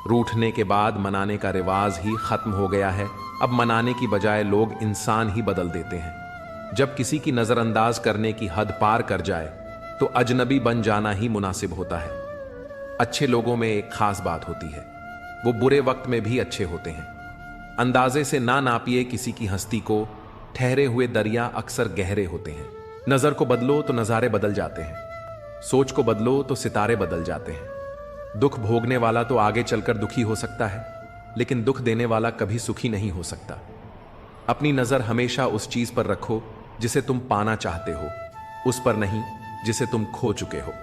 रूठने के बाद मनाने का रिवाज ही खत्म हो गया है। अब मनाने की बजाय लोग इंसान ही बदल देते हैं। जब किसी की नजरअंदाज करने की हद पार कर जाए तो अजनबी बन जाना ही मुनासिब होता है। अच्छे लोगों में एक खास बात होती है, वो बुरे वक्त में भी अच्छे होते हैं। अंदाजे से ना नापिए किसी की हस्ती को, ठहरे हुए दरिया अक्सर गहरे होते हैं। नजर को बदलो तो नजारे बदल जाते हैं, सोच को बदलो तो सितारे बदल जाते हैं। दुख भोगने वाला तो आगे चलकर दुखी हो सकता है, लेकिन दुख देने वाला कभी सुखी नहीं हो सकता। अपनी नजर हमेशा उस चीज पर रखो जिसे तुम पाना चाहते हो, उस पर नहीं जिसे तुम खो चुके हो।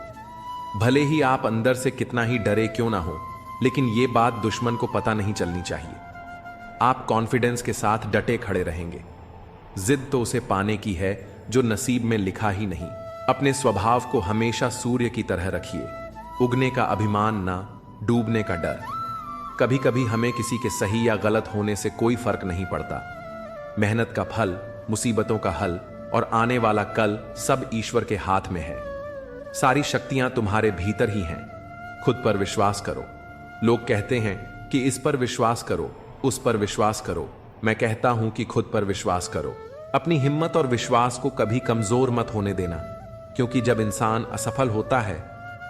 भले ही आप अंदर से कितना ही डरे क्यों ना हो, लेकिन यह बात दुश्मन को पता नहीं चलनी चाहिए। आप कॉन्फिडेंस के साथ डटे खड़े रहेंगे। जिद तो उसे पाने की है जो नसीब में लिखा ही नहीं। अपने स्वभाव को हमेशा सूर्य की तरह रखिए, उगने का अभिमान ना, डूबने का डर। कभी कभी हमें किसी के सही या गलत होने से कोई फर्क नहीं पड़ता। मेहनत का फल, मुसीबतों का हल और आने वाला कल सब ईश्वर के हाथ में है। सारी शक्तियां तुम्हारे भीतर ही हैं। खुद पर विश्वास करो। लोग कहते हैं कि इस पर विश्वास करो, उस पर विश्वास करो, मैं कहता हूं कि खुद पर विश्वास करो। अपनी हिम्मत और विश्वास को कभी कमजोर मत होने देना, क्योंकि जब इंसान असफल होता है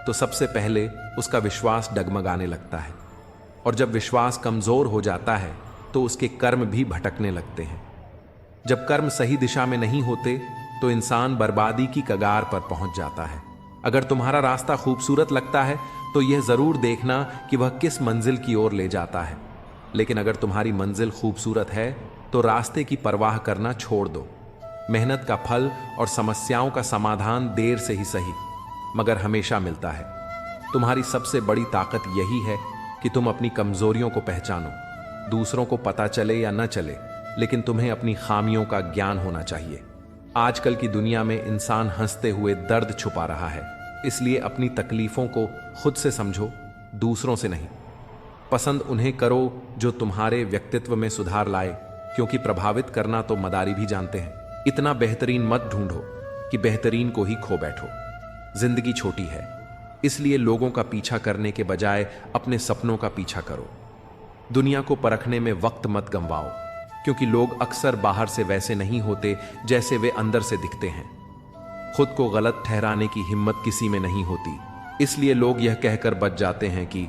तो सबसे पहले उसका विश्वास डगमगाने लगता है, और जब विश्वास कमजोर हो जाता है तो उसके कर्म भी भटकने लगते हैं। जब कर्म सही दिशा में नहीं होते तो इंसान बर्बादी की कगार पर पहुंच जाता है। अगर तुम्हारा रास्ता खूबसूरत लगता है तो यह जरूर देखना कि वह किस मंजिल की ओर ले जाता है, लेकिन अगर तुम्हारी मंजिल खूबसूरत है तो रास्ते की परवाह करना छोड़ दो। मेहनत का फल और समस्याओं का समाधान देर से ही सही मगर हमेशा मिलता है। तुम्हारी सबसे बड़ी ताकत यही है कि तुम अपनी कमजोरियों को पहचानो। दूसरों को पता चले या न चले, लेकिन तुम्हें अपनी खामियों का ज्ञान होना चाहिए। आजकल की दुनिया में इंसान हंसते हुए दर्द छुपा रहा है, इसलिए अपनी तकलीफों को खुद से समझो, दूसरों से नहीं। पसंद उन्हें करो जो तुम्हारे व्यक्तित्व में सुधार लाए, क्योंकि प्रभावित करना तो मदारी भी जानते हैं। इतना बेहतरीन मत ढूंढो कि बेहतरीन को ही खो बैठो। जिंदगी छोटी है, इसलिए लोगों का पीछा करने के बजाय अपने सपनों का पीछा करो। दुनिया को परखने में वक्त मत गंवाओ, क्योंकि लोग अक्सर बाहर से वैसे नहीं होते जैसे वे अंदर से दिखते हैं। खुद को गलत ठहराने की हिम्मत किसी में नहीं होती, इसलिए लोग यह कहकर बच जाते हैं कि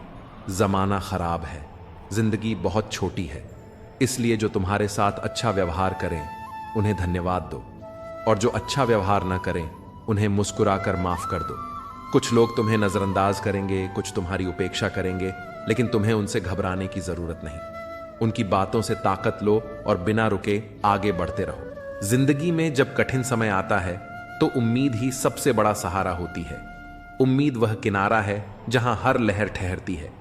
जमाना खराब है। जिंदगी बहुत छोटी है, इसलिए जो तुम्हारे साथ अच्छा व्यवहार करें उन्हें धन्यवाद दो, और जो अच्छा व्यवहार न करें उन्हें मुस्कुराकर माफ कर दो। कुछ लोग तुम्हें नजरअंदाज करेंगे, कुछ तुम्हारी उपेक्षा करेंगे, लेकिन तुम्हें उनसे घबराने की जरूरत नहीं। उनकी बातों से ताकत लो और बिना रुके आगे बढ़ते रहो। जिंदगी में जब कठिन समय आता है तो उम्मीद ही सबसे बड़ा सहारा होती है। उम्मीद वह किनारा है जहां हर लहर ठहरती है।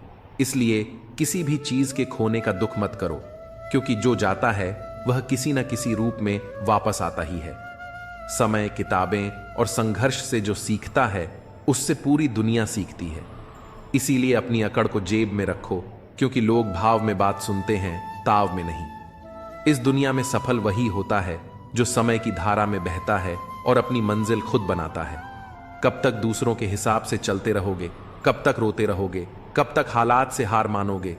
इसलिए किसी भी चीज के खोने का दुख मत करो, क्योंकि जो जाता है वह किसी न किसी रूप में वापस आता ही है। समय, किताबें और संघर्ष से जो सीखता है उससे पूरी दुनिया सीखती है। इसीलिए अपनी अकड़ को जेब में रखो, क्योंकि लोग भाव में बात सुनते हैं, ताव में नहीं। इस दुनिया में सफल वही होता है जो समय की धारा में बहता है और अपनी मंजिल खुद बनाता है। कब तक दूसरों के हिसाब से चलते रहोगे? कब तक रोते रहोगे? कब तक हालात से हार मानोगे?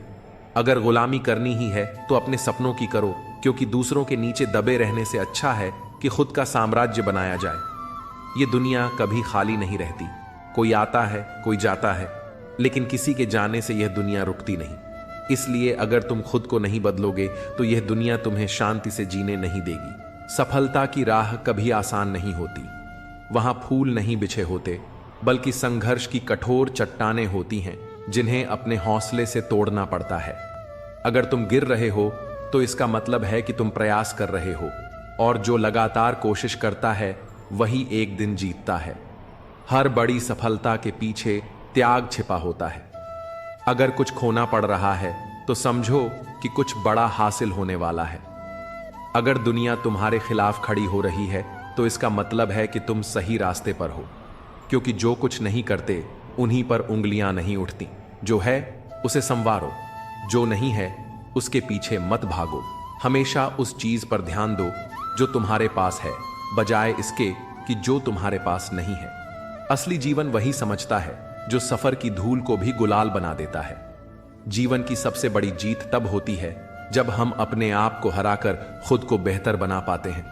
अगर गुलामी करनी ही है तो अपने सपनों की करो, क्योंकि दूसरों के नीचे दबे रहने से अच्छा है कि खुद का साम्राज्य बनाया जाए। ये दुनिया कभी खाली नहीं रहती। कोई आता है, कोई जाता है, लेकिन किसी के जाने से यह दुनिया रुकती नहीं। इसलिए अगर तुम खुद को नहीं बदलोगे तो यह दुनिया तुम्हें शांति से जीने नहीं देगी। सफलता की राह कभी आसान नहीं होती। वहां फूल नहीं बिछे होते, बल्कि संघर्ष की कठोर चट्टानें होती हैं जिन्हें अपने हौसले से तोड़ना पड़ता है। अगर तुम गिर रहे हो तो इसका मतलब है कि तुम प्रयास कर रहे हो, और जो लगातार कोशिश करता है वही एक दिन जीतता है। हर बड़ी सफलता के पीछे त्याग छिपा होता है। अगर कुछ खोना पड़ रहा है तो समझो कि कुछ बड़ा हासिल होने वाला है। अगर दुनिया तुम्हारे खिलाफ खड़ी हो रही है तो इसका मतलब है कि तुम सही रास्ते पर हो, क्योंकि जो कुछ नहीं करते उन्हीं पर उंगलियां नहीं उठती। जो है उसे संवारो, जो नहीं है उसके पीछे मत भागो। हमेशा उस चीज पर ध्यान दो जो तुम्हारे पास है, बजाय इसके कि जो तुम्हारे पास नहीं है। असली जीवन वही समझता है जो सफर की धूल को भी गुलाल बना देता है। जीवन की सबसे बड़ी जीत तब होती है जब हम अपने आप को हराकर खुद को बेहतर बना पाते हैं।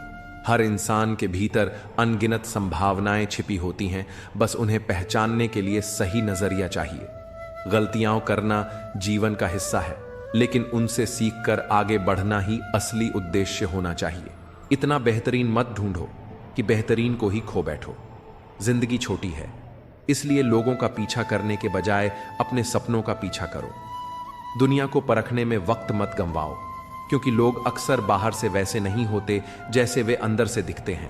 हर इंसान के भीतर अनगिनत संभावनाएं छिपी होती हैं, बस उन्हें पहचानने के लिए सही नजरिया चाहिए। गलतियां करना जीवन का हिस्सा है, लेकिन उनसे सीखकर आगे बढ़ना ही असली उद्देश्य होना चाहिए। इतना बेहतरीन मत ढूंढो कि बेहतरीन को ही खो बैठो। जिंदगी छोटी है, इसलिए लोगों का पीछा करने के बजाय अपने सपनों का पीछा करो। दुनिया को परखने में वक्त मत गंवाओ, क्योंकि लोग अक्सर बाहर से वैसे नहीं होते जैसे वे अंदर से दिखते हैं।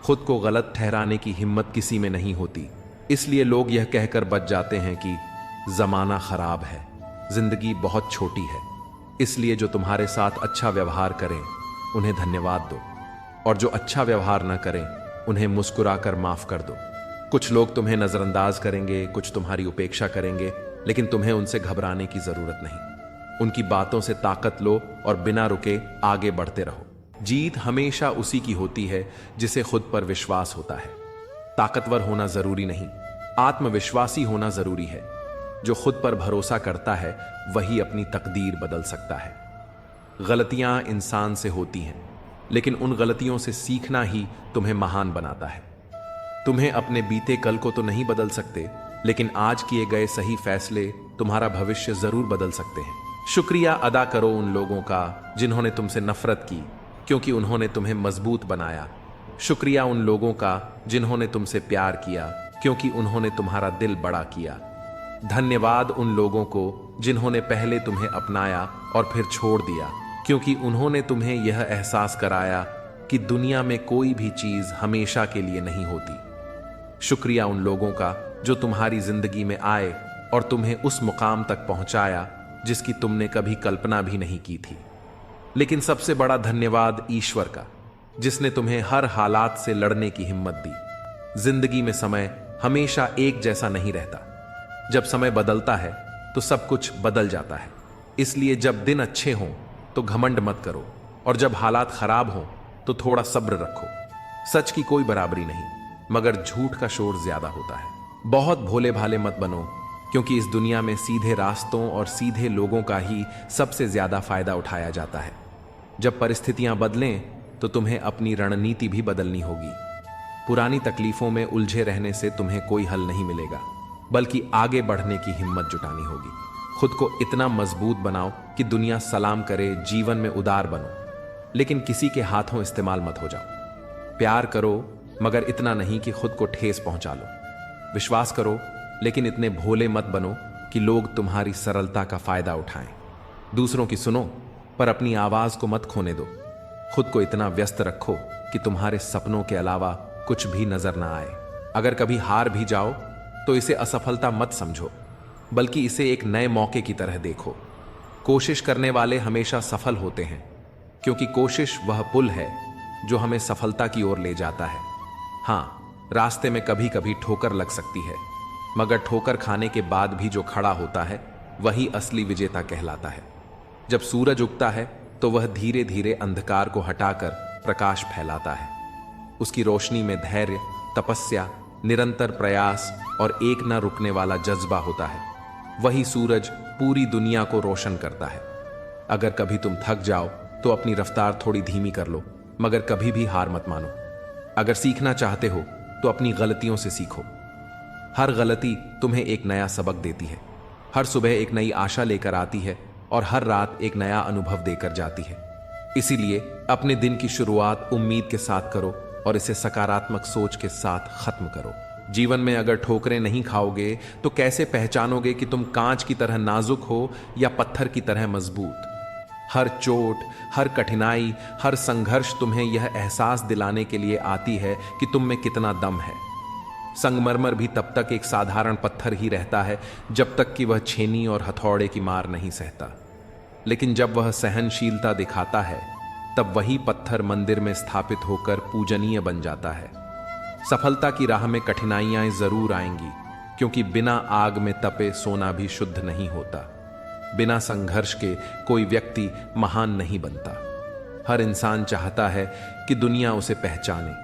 खुद को गलत ठहराने की हिम्मत किसी में नहीं होती, इसलिए लोग यह कहकर बच जाते हैं कि जमाना खराब है। जिंदगी बहुत छोटी है, इसलिए जो तुम्हारे साथ अच्छा व्यवहार करें उन्हें धन्यवाद दो, और जो अच्छा व्यवहार न करें उन्हें मुस्कुराकर माफ कर दो। कुछ लोग तुम्हें नजरअंदाज करेंगे, कुछ तुम्हारी उपेक्षा करेंगे, लेकिन तुम्हें उनसे घबराने की जरूरत नहीं। उनकी बातों से ताकत लो और बिना रुके आगे बढ़ते रहो। जीत हमेशा उसी की होती है जिसे खुद पर विश्वास होता है। ताकतवर होना जरूरी नहीं, आत्मविश्वासी होना जरूरी है। जो खुद पर भरोसा करता है वही अपनी तकदीर बदल सकता है। गलतियां इंसान से होती हैं, लेकिन उन गलतियों से सीखना ही तुम्हें महान बनाता है। तुम्हें अपने बीते कल को तो नहीं बदल सकते, लेकिन आज किए गए सही फैसले तुम्हारा भविष्य जरूर बदल सकते हैं। शुक्रिया अदा करो उन लोगों का जिन्होंने तुमसे नफरत की, क्योंकि उन्होंने तुम्हें मजबूत बनाया। शुक्रिया उन लोगों का जिन्होंने तुमसे प्यार किया, क्योंकि उन्होंने तुम्हारा दिल बड़ा किया। धन्यवाद उन लोगों को जिन्होंने पहले तुम्हें अपनाया और फिर छोड़ दिया, क्योंकि उन्होंने तुम्हें यह एहसास कराया कि दुनिया में कोई भी चीज हमेशा के लिए नहीं होती। शुक्रिया उन लोगों का जो तुम्हारी जिंदगी में आए और तुम्हें उस मुकाम तक पहुंचाया जिसकी तुमने कभी कल्पना भी नहीं की थी। लेकिन सबसे बड़ा धन्यवाद ईश्वर का, जिसने तुम्हें हर हालात से लड़ने की हिम्मत दी। जिंदगी में समय हमेशा एक जैसा नहीं रहता। जब समय बदलता है तो सब कुछ बदल जाता है। इसलिए जब दिन अच्छे हों तो घमंड मत करो, और जब हालात खराब हों तो थोड़ा सब्र रखो। सच की कोई बराबरी नहीं, मगर झूठ का शोर ज्यादा होता है। बहुत भोले भाले मत बनो, क्योंकि इस दुनिया में सीधे रास्तों और सीधे लोगों का ही सबसे ज्यादा फायदा उठाया जाता है। जब परिस्थितियां बदलें तो तुम्हें अपनी रणनीति भी बदलनी होगी। पुरानी तकलीफों में उलझे रहने से तुम्हें कोई हल नहीं मिलेगा, बल्कि आगे बढ़ने की हिम्मत जुटानी होगी। खुद को इतना मजबूत बनाओ कि दुनिया सलाम करे। जीवन में उदार बनो, लेकिन किसी के हाथों इस्तेमाल मत हो जाओ। प्यार करो, मगर इतना नहीं कि खुद को ठेस पहुंचा लो। विश्वास करो, लेकिन इतने भोले मत बनो कि लोग तुम्हारी सरलता का फायदा उठाएं। दूसरों की सुनो, पर अपनी आवाज को मत खोने दो। खुद को इतना व्यस्त रखो कि तुम्हारे सपनों के अलावा कुछ भी नजर ना आए। अगर कभी हार भी जाओ तो इसे असफलता मत समझो, बल्कि इसे एक नए मौके की तरह देखो। कोशिश करने वाले हमेशा सफल होते हैं, क्योंकि कोशिश वह पुल है जो हमें सफलता की ओर ले जाता है। हाँ, रास्ते में कभी कभी ठोकर लग सकती है, मगर ठोकर खाने के बाद भी जो खड़ा होता है वही असली विजेता कहलाता है। जब सूरज उगता है तो वह धीरे धीरे अंधकार को हटाकर प्रकाश फैलाता है। उसकी रोशनी में धैर्य, तपस्या, निरंतर प्रयास और एक न रुकने वाला जज्बा होता है। वही सूरज पूरी दुनिया को रोशन करता है। अगर कभी तुम थक जाओ तो अपनी रफ्तार थोड़ी धीमी कर लो, मगर कभी भी हार मत मानो। अगर सीखना चाहते हो तो अपनी गलतियों से सीखो। हर गलती तुम्हें एक नया सबक देती है। हर सुबह एक नई आशा लेकर आती है और हर रात एक नया अनुभव देकर जाती है। इसीलिए अपने दिन की शुरुआत उम्मीद के साथ करो और इसे सकारात्मक सोच के साथ खत्म करो। जीवन में अगर ठोकरें नहीं खाओगे तो कैसे पहचानोगे कि तुम कांच की तरह नाजुक हो या पत्थर की तरह मजबूत। हर चोट, हर कठिनाई, हर संघर्ष तुम्हें यह एहसास दिलाने के लिए आती है कि तुम में कितना दम है। संगमरमर भी तब तक एक साधारण पत्थर ही रहता है जब तक कि वह छेनी और हथौड़े की मार नहीं सहता, लेकिन जब वह सहनशीलता दिखाता है तब वही पत्थर मंदिर में स्थापित होकर पूजनीय बन जाता है। सफलता की राह में कठिनाइयां जरूर आएंगी, क्योंकि बिना आग में तपे सोना भी शुद्ध नहीं होता। बिना संघर्ष के कोई व्यक्ति महान नहीं बनता। हर इंसान चाहता है कि दुनिया उसे पहचाने,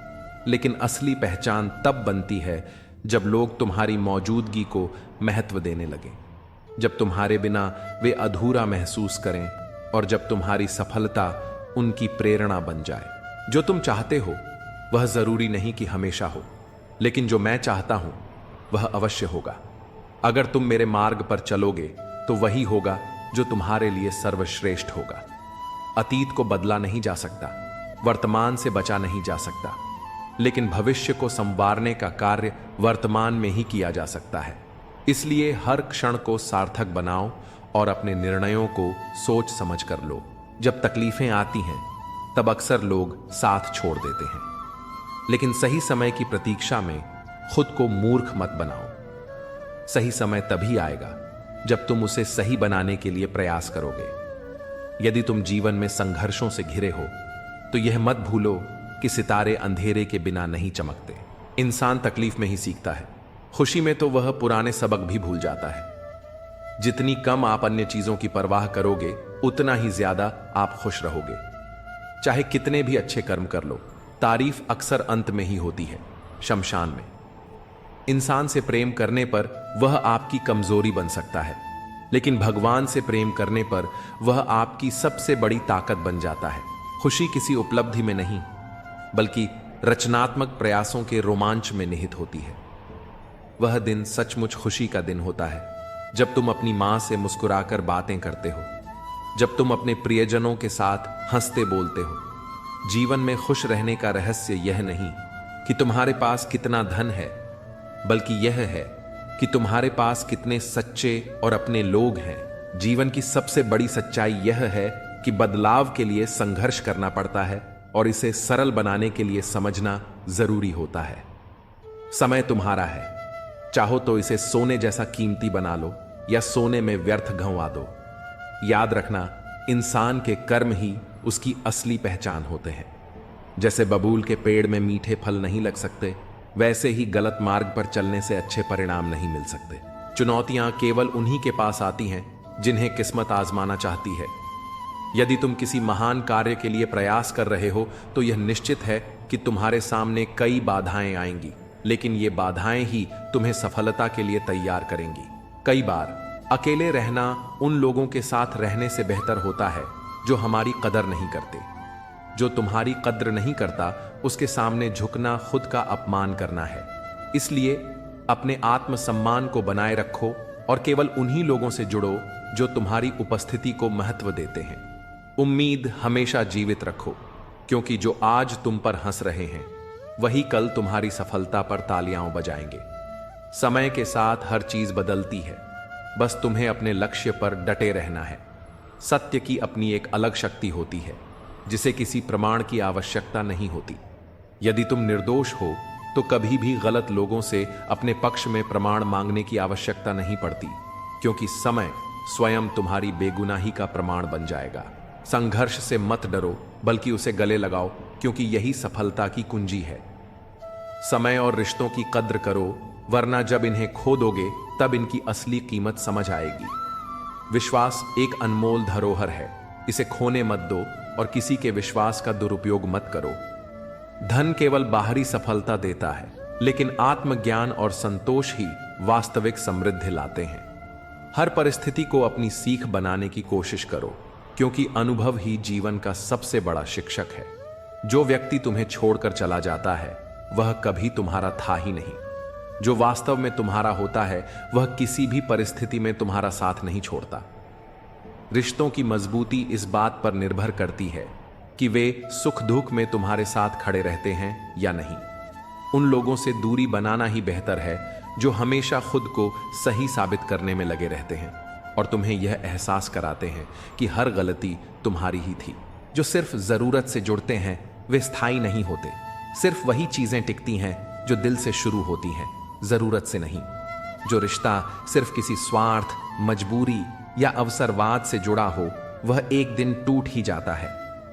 लेकिन असली पहचान तब बनती है जब लोग तुम्हारी मौजूदगी को महत्व देने लगें, जब तुम्हारे बिना वे अधूरा महसूस करें और जब तुम्हारी सफलता उनकी प्रेरणा बन जाए। जो तुम चाहते हो वह जरूरी नहीं कि हमेशा हो, लेकिन जो मैं चाहता हूं वह अवश्य होगा। अगर तुम मेरे मार्ग पर चलोगे तो वही होगा जो तुम्हारे लिए सर्वश्रेष्ठ होगा। अतीत को बदला नहीं जा सकता, वर्तमान से बचा नहीं जा सकता, लेकिन भविष्य को संवारने का कार्य वर्तमान में ही किया जा सकता है। इसलिए हर क्षण को सार्थक बनाओ और अपने निर्णयों को सोच समझ कर लो। जब तकलीफें आती हैं तब अक्सर लोग साथ छोड़ देते हैं, लेकिन सही समय की प्रतीक्षा में खुद को मूर्ख मत बनाओ। सही समय तभी आएगा जब तुम उसे सही बनाने के लिए प्रयास करोगे। यदि तुम जीवन में संघर्षों से घिरे हो तो यह मत भूलो कि सितारे अंधेरे के बिना नहीं चमकते। इंसान तकलीफ में ही सीखता है, खुशी में तो वह पुराने सबक भी भूल जाता है। जितनी कम आप अन्य चीजों की परवाह करोगे उतना ही ज्यादा आप खुश रहोगे। चाहे कितने भी अच्छे कर्म कर लो, तारीफ अक्सर अंत में ही होती है, शमशान में। इंसान से प्रेम करने पर वह आपकी कमजोरी बन सकता है, लेकिन भगवान से प्रेम करने पर वह आपकी सबसे बड़ी ताकत बन जाता है। खुशी किसी उपलब्धि में नहीं, बल्कि रचनात्मक प्रयासों के रोमांच में निहित होती है। वह दिन सचमुच खुशी का दिन होता है जब तुम अपनी मां से मुस्कुराकर बातें करते हो, जब तुम अपने प्रियजनों के साथ हंसते बोलते हो। जीवन में खुश रहने का रहस्य यह नहीं कि तुम्हारे पास कितना धन है, बल्कि यह है कि तुम्हारे पास कितने सच्चे और अपने लोग हैं। जीवन की सबसे बड़ी सच्चाई यह है कि बदलाव के लिए संघर्ष करना पड़ता है और इसे सरल बनाने के लिए समझना जरूरी होता है। समय तुम्हारा है, चाहो तो इसे सोने जैसा कीमती बना लो या सोने में व्यर्थ गंवा दो। याद रखना, इंसान के कर्म ही उसकी असली पहचान होते हैं। जैसे बबूल के पेड़ में मीठे फल नहीं लग सकते, वैसे ही गलत मार्ग पर चलने से अच्छे परिणाम नहीं मिल सकते। चुनौतियां केवल उन्हीं के पास आती हैं जिन्हें किस्मत आजमाना चाहती है। यदि तुम किसी महान कार्य के लिए प्रयास कर रहे हो तो यह निश्चित है कि तुम्हारे सामने कई बाधाएं आएंगी, लेकिन ये बाधाएं ही तुम्हें सफलता के लिए तैयार करेंगी। कई बार अकेले रहना उन लोगों के साथ रहने से बेहतर होता है जो हमारी कदर नहीं करते। जो तुम्हारी कद्र नहीं करता उसके सामने झुकना खुद का अपमान करना है। इसलिए अपने आत्मसम्मान को बनाए रखो और केवल उन्हीं लोगों से जुड़ो जो तुम्हारी उपस्थिति को महत्व देते हैं। उम्मीद हमेशा जीवित रखो, क्योंकि जो आज तुम पर हंस रहे हैं वही कल तुम्हारी सफलता पर तालियां बजाएंगे। समय के साथ हर चीज बदलती है, बस तुम्हें अपने लक्ष्य पर डटे रहना है। सत्य की अपनी एक अलग शक्ति होती है जिसे किसी प्रमाण की आवश्यकता नहीं होती। यदि तुम निर्दोष हो तो कभी भी गलत लोगों से अपने पक्ष में प्रमाण मांगने की आवश्यकता नहीं पड़ती, क्योंकि समय स्वयं तुम्हारी बेगुनाही का प्रमाण बन जाएगा। संघर्ष से मत डरो, बल्कि उसे गले लगाओ, क्योंकि यही सफलता की कुंजी है। समय और रिश्तों की कद्र करो, वरना जब इन्हें खो दोगे तब इनकी असली कीमत समझ आएगी। विश्वास एक अनमोल धरोहर है, इसे खोने मत दो और किसी के विश्वास का दुरुपयोग मत करो। धन केवल बाहरी सफलता देता है, लेकिन आत्मज्ञान और संतोष ही वास्तविक समृद्धि लाते हैं। हर परिस्थिति को अपनी सीख बनाने की कोशिश करो, क्योंकि अनुभव ही जीवन का सबसे बड़ा शिक्षक है। जो व्यक्ति तुम्हें छोड़कर चला जाता है वह कभी तुम्हारा था ही नहीं। जो वास्तव में तुम्हारा होता है वह किसी भी परिस्थिति में तुम्हारा साथ नहीं छोड़ता। रिश्तों की मजबूती इस बात पर निर्भर करती है कि वे सुख दुख में तुम्हारे साथ खड़े रहते हैं या नहीं। उन लोगों से दूरी बनाना ही बेहतर है जो हमेशा खुद को सही साबित करने में लगे रहते हैं और तुम्हें यह एहसास कराते हैं कि हर गलती तुम्हारी ही थी। जो सिर्फ जरूरत से जुड़ते हैं वे स्थायी नहीं होते। सिर्फ वही चीजें टिकती हैं जो दिल से शुरू होती हैं, जरूरत से नहीं। जो रिश्ता सिर्फ किसी स्वार्थ, मजबूरी या अवसरवाद से जुड़ा हो वह एक दिन टूट ही जाता है।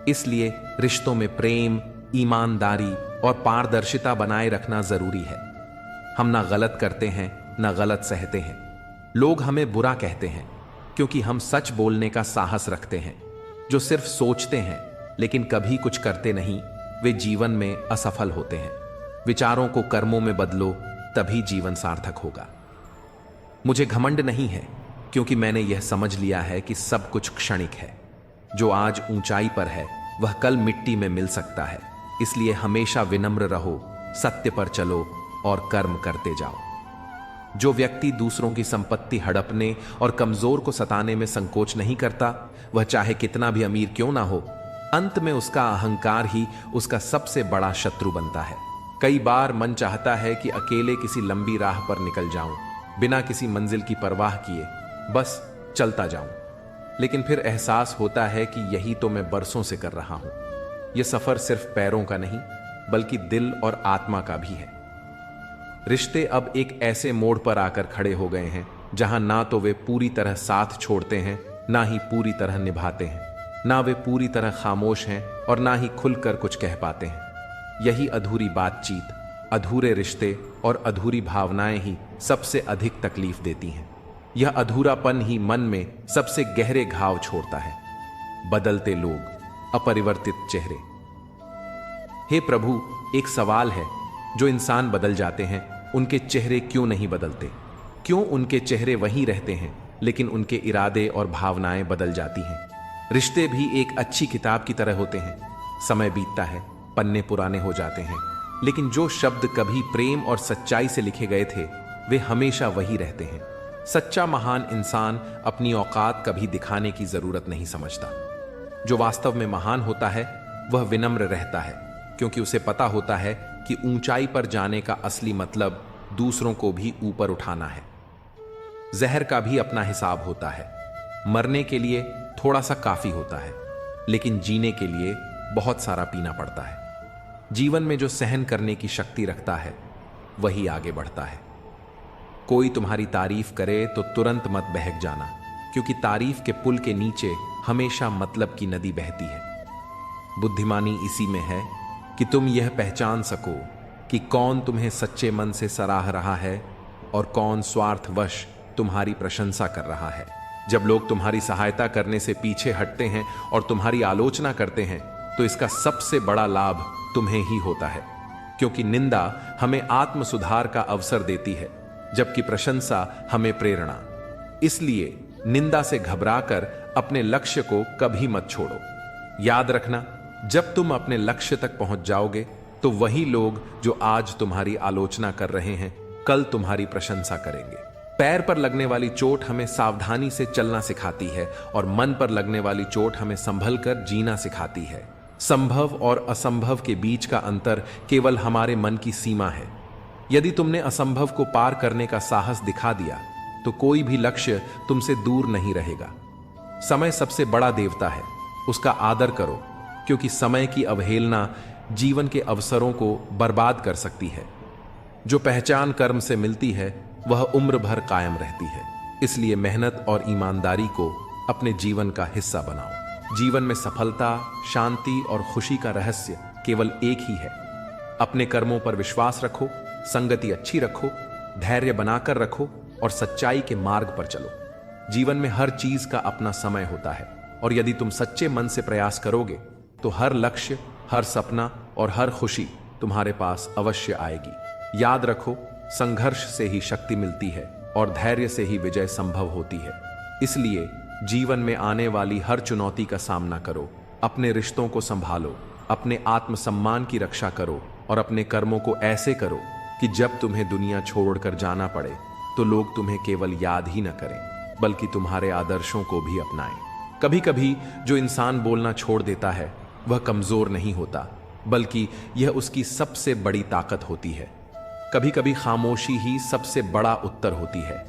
इसलिए रिश्तों में प्रेम, ईमानदारी और पारदर्शिता बनाए रखना जरूरी है। हम ना गलत करते हैं ना गलत सहते हैं। लोग हमें बुरा कहते हैं क्योंकि हम सच बोलने का साहस रखते हैं। जो सिर्फ सोचते हैं लेकिन कभी कुछ करते नहीं, वे जीवन में असफल होते हैं। विचारों को कर्मों में बदलो, तभी जीवन सार्थक होगा। मुझे घमंड नहीं है, क्योंकि मैंने यह समझ लिया है कि सब कुछ क्षणिक है। जो आज ऊंचाई पर है वह कल मिट्टी में मिल सकता है। इसलिए हमेशा विनम्र रहो, सत्य पर चलो और कर्म करते जाओ। जो व्यक्ति दूसरों की संपत्ति हड़पने और कमजोर को सताने में संकोच नहीं करता, वह चाहे कितना भी अमीर क्यों ना हो, अंत में उसका अहंकार ही उसका सबसे बड़ा शत्रु बनता है। कई बार मन चाहता है कि अकेले किसी लंबी राह पर निकल जाऊं, बिना किसी मंजिल की परवाह किए बस चलता जाऊं, लेकिन फिर एहसास होता है कि यही तो मैं बरसों से कर रहा हूं। यह सफर सिर्फ पैरों का नहीं, बल्कि दिल और आत्मा का भी है। रिश्ते अब एक ऐसे मोड़ पर आकर खड़े हो गए हैं जहां ना तो वे पूरी तरह साथ छोड़ते हैं, ना ही पूरी तरह निभाते हैं। ना वे पूरी तरह खामोश हैं और ना ही खुलकर कुछ कह पाते हैं। यही अधूरी बातचीत, अधूरे रिश्ते और अधूरी भावनाएं ही सबसे अधिक तकलीफ देती हैं। यह अधूरापन ही मन में सबसे गहरे घाव छोड़ता है। बदलते लोग, अपरिवर्तित चेहरे। हे प्रभु, एक सवाल है, जो इंसान बदल जाते हैं उनके चेहरे क्यों नहीं बदलते? क्यों उनके चेहरे वहीं रहते हैं लेकिन उनके इरादे और भावनाएं बदल जाती हैं। रिश्ते भी एक अच्छी किताब की तरह होते हैं। समय बीतता है, पन्ने पुराने हो जाते हैं, लेकिन जो शब्द कभी प्रेम और सच्चाई से लिखे गए थे वे हमेशा वही रहते हैं। सच्चा महान इंसान अपनी औकात कभी दिखाने की जरूरत नहीं समझता। जो वास्तव में महान होता है वह विनम्र रहता है, क्योंकि उसे पता होता है कि ऊंचाई पर जाने का असली मतलब दूसरों को भी ऊपर उठाना है। जहर का भी अपना हिसाब होता है। मरने के लिए थोड़ा सा काफी होता है, लेकिन जीने के लिए बहुत सारा पीना पड़ता है। जीवन में जो सहन करने की शक्ति रखता है वही आगे बढ़ता है। कोई तुम्हारी तारीफ करे तो तुरंत मत बहक जाना, क्योंकि तारीफ के पुल के नीचे हमेशा मतलब की नदी बहती है। बुद्धिमानी इसी में है कि तुम यह पहचान सको कि कौन तुम्हें सच्चे मन से सराह रहा है और कौन स्वार्थवश तुम्हारी प्रशंसा कर रहा है। जब लोग तुम्हारी सहायता करने से पीछे हटते हैं और तुम्हारी आलोचना करते हैं तो इसका सबसे बड़ा लाभ तुम्हें ही होता है, क्योंकि निंदा हमें आत्म सुधार का अवसर देती है, जबकि प्रशंसा हमें प्रेरणा। इसलिए निंदा से घबराकर अपने लक्ष्य को कभी मत छोड़ो। याद रखना, जब तुम अपने लक्ष्य तक पहुंच जाओगे तो वही लोग जो आज तुम्हारी आलोचना कर रहे हैं कल तुम्हारी प्रशंसा करेंगे। पैर पर लगने वाली चोट हमें सावधानी से चलना सिखाती है और मन पर लगने वाली चोट हमें संभल कर जीना सिखाती है। संभव और असंभव के बीच का अंतर केवल हमारे मन की सीमा है। यदि तुमने असंभव को पार करने का साहस दिखा दिया तो कोई भी लक्ष्य तुमसे दूर नहीं रहेगा। समय सबसे बड़ा देवता है, उसका आदर करो, क्योंकि समय की अवहेलना जीवन के अवसरों को बर्बाद कर सकती है। जो पहचान कर्म से मिलती है वह उम्र भर कायम रहती है। इसलिए मेहनत और ईमानदारी को अपने जीवन का हिस्सा बनाओ। जीवन में सफलता, शांति और खुशी का रहस्य केवल एक ही है। अपने कर्मों पर विश्वास रखो, संगति अच्छी रखो, धैर्य बनाकर रखो और सच्चाई के मार्ग पर चलो। जीवन में हर चीज का अपना समय होता है और यदि तुम सच्चे मन से प्रयास करोगे तो हर लक्ष्य, हर सपना और हर खुशी तुम्हारे पास अवश्य आएगी। याद रखो, संघर्ष से ही शक्ति मिलती है और धैर्य से ही विजय संभव होती है। इसलिए जीवन में आने वाली हर चुनौती का सामना करो, अपने रिश्तों को संभालो, अपने आत्मसम्मान की रक्षा करो और अपने कर्मों को ऐसे करो कि जब तुम्हें दुनिया छोड़कर जाना पड़े तो लोग तुम्हें केवल याद ही न करें बल्कि तुम्हारे आदर्शों को भी अपनाएं। कभी कभी जो इंसान बोलना छोड़ देता है वह कमजोर नहीं होता, बल्कि यह उसकी सबसे बड़ी ताकत होती है। कभी कभी खामोशी ही सबसे बड़ा उत्तर होती है।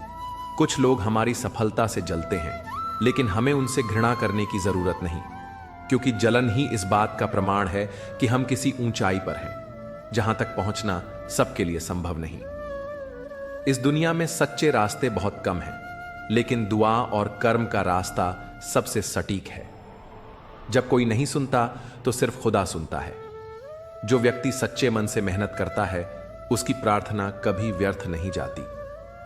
कुछ लोग हमारी सफलता से जलते हैं, लेकिन हमें उनसे घृणा करने की जरूरत नहीं, क्योंकि जलन ही इस बात का प्रमाण है कि हम किसी ऊंचाई पर हैं जहां तक पहुंचना सबके लिए संभव नहीं। इस दुनिया में सच्चे रास्ते बहुत कम हैं, लेकिन दुआ और कर्म का रास्ता सबसे सटीक है। जब कोई नहीं सुनता तो सिर्फ खुदा सुनता है। जो व्यक्ति सच्चे मन से मेहनत करता है उसकी प्रार्थना कभी व्यर्थ नहीं जाती।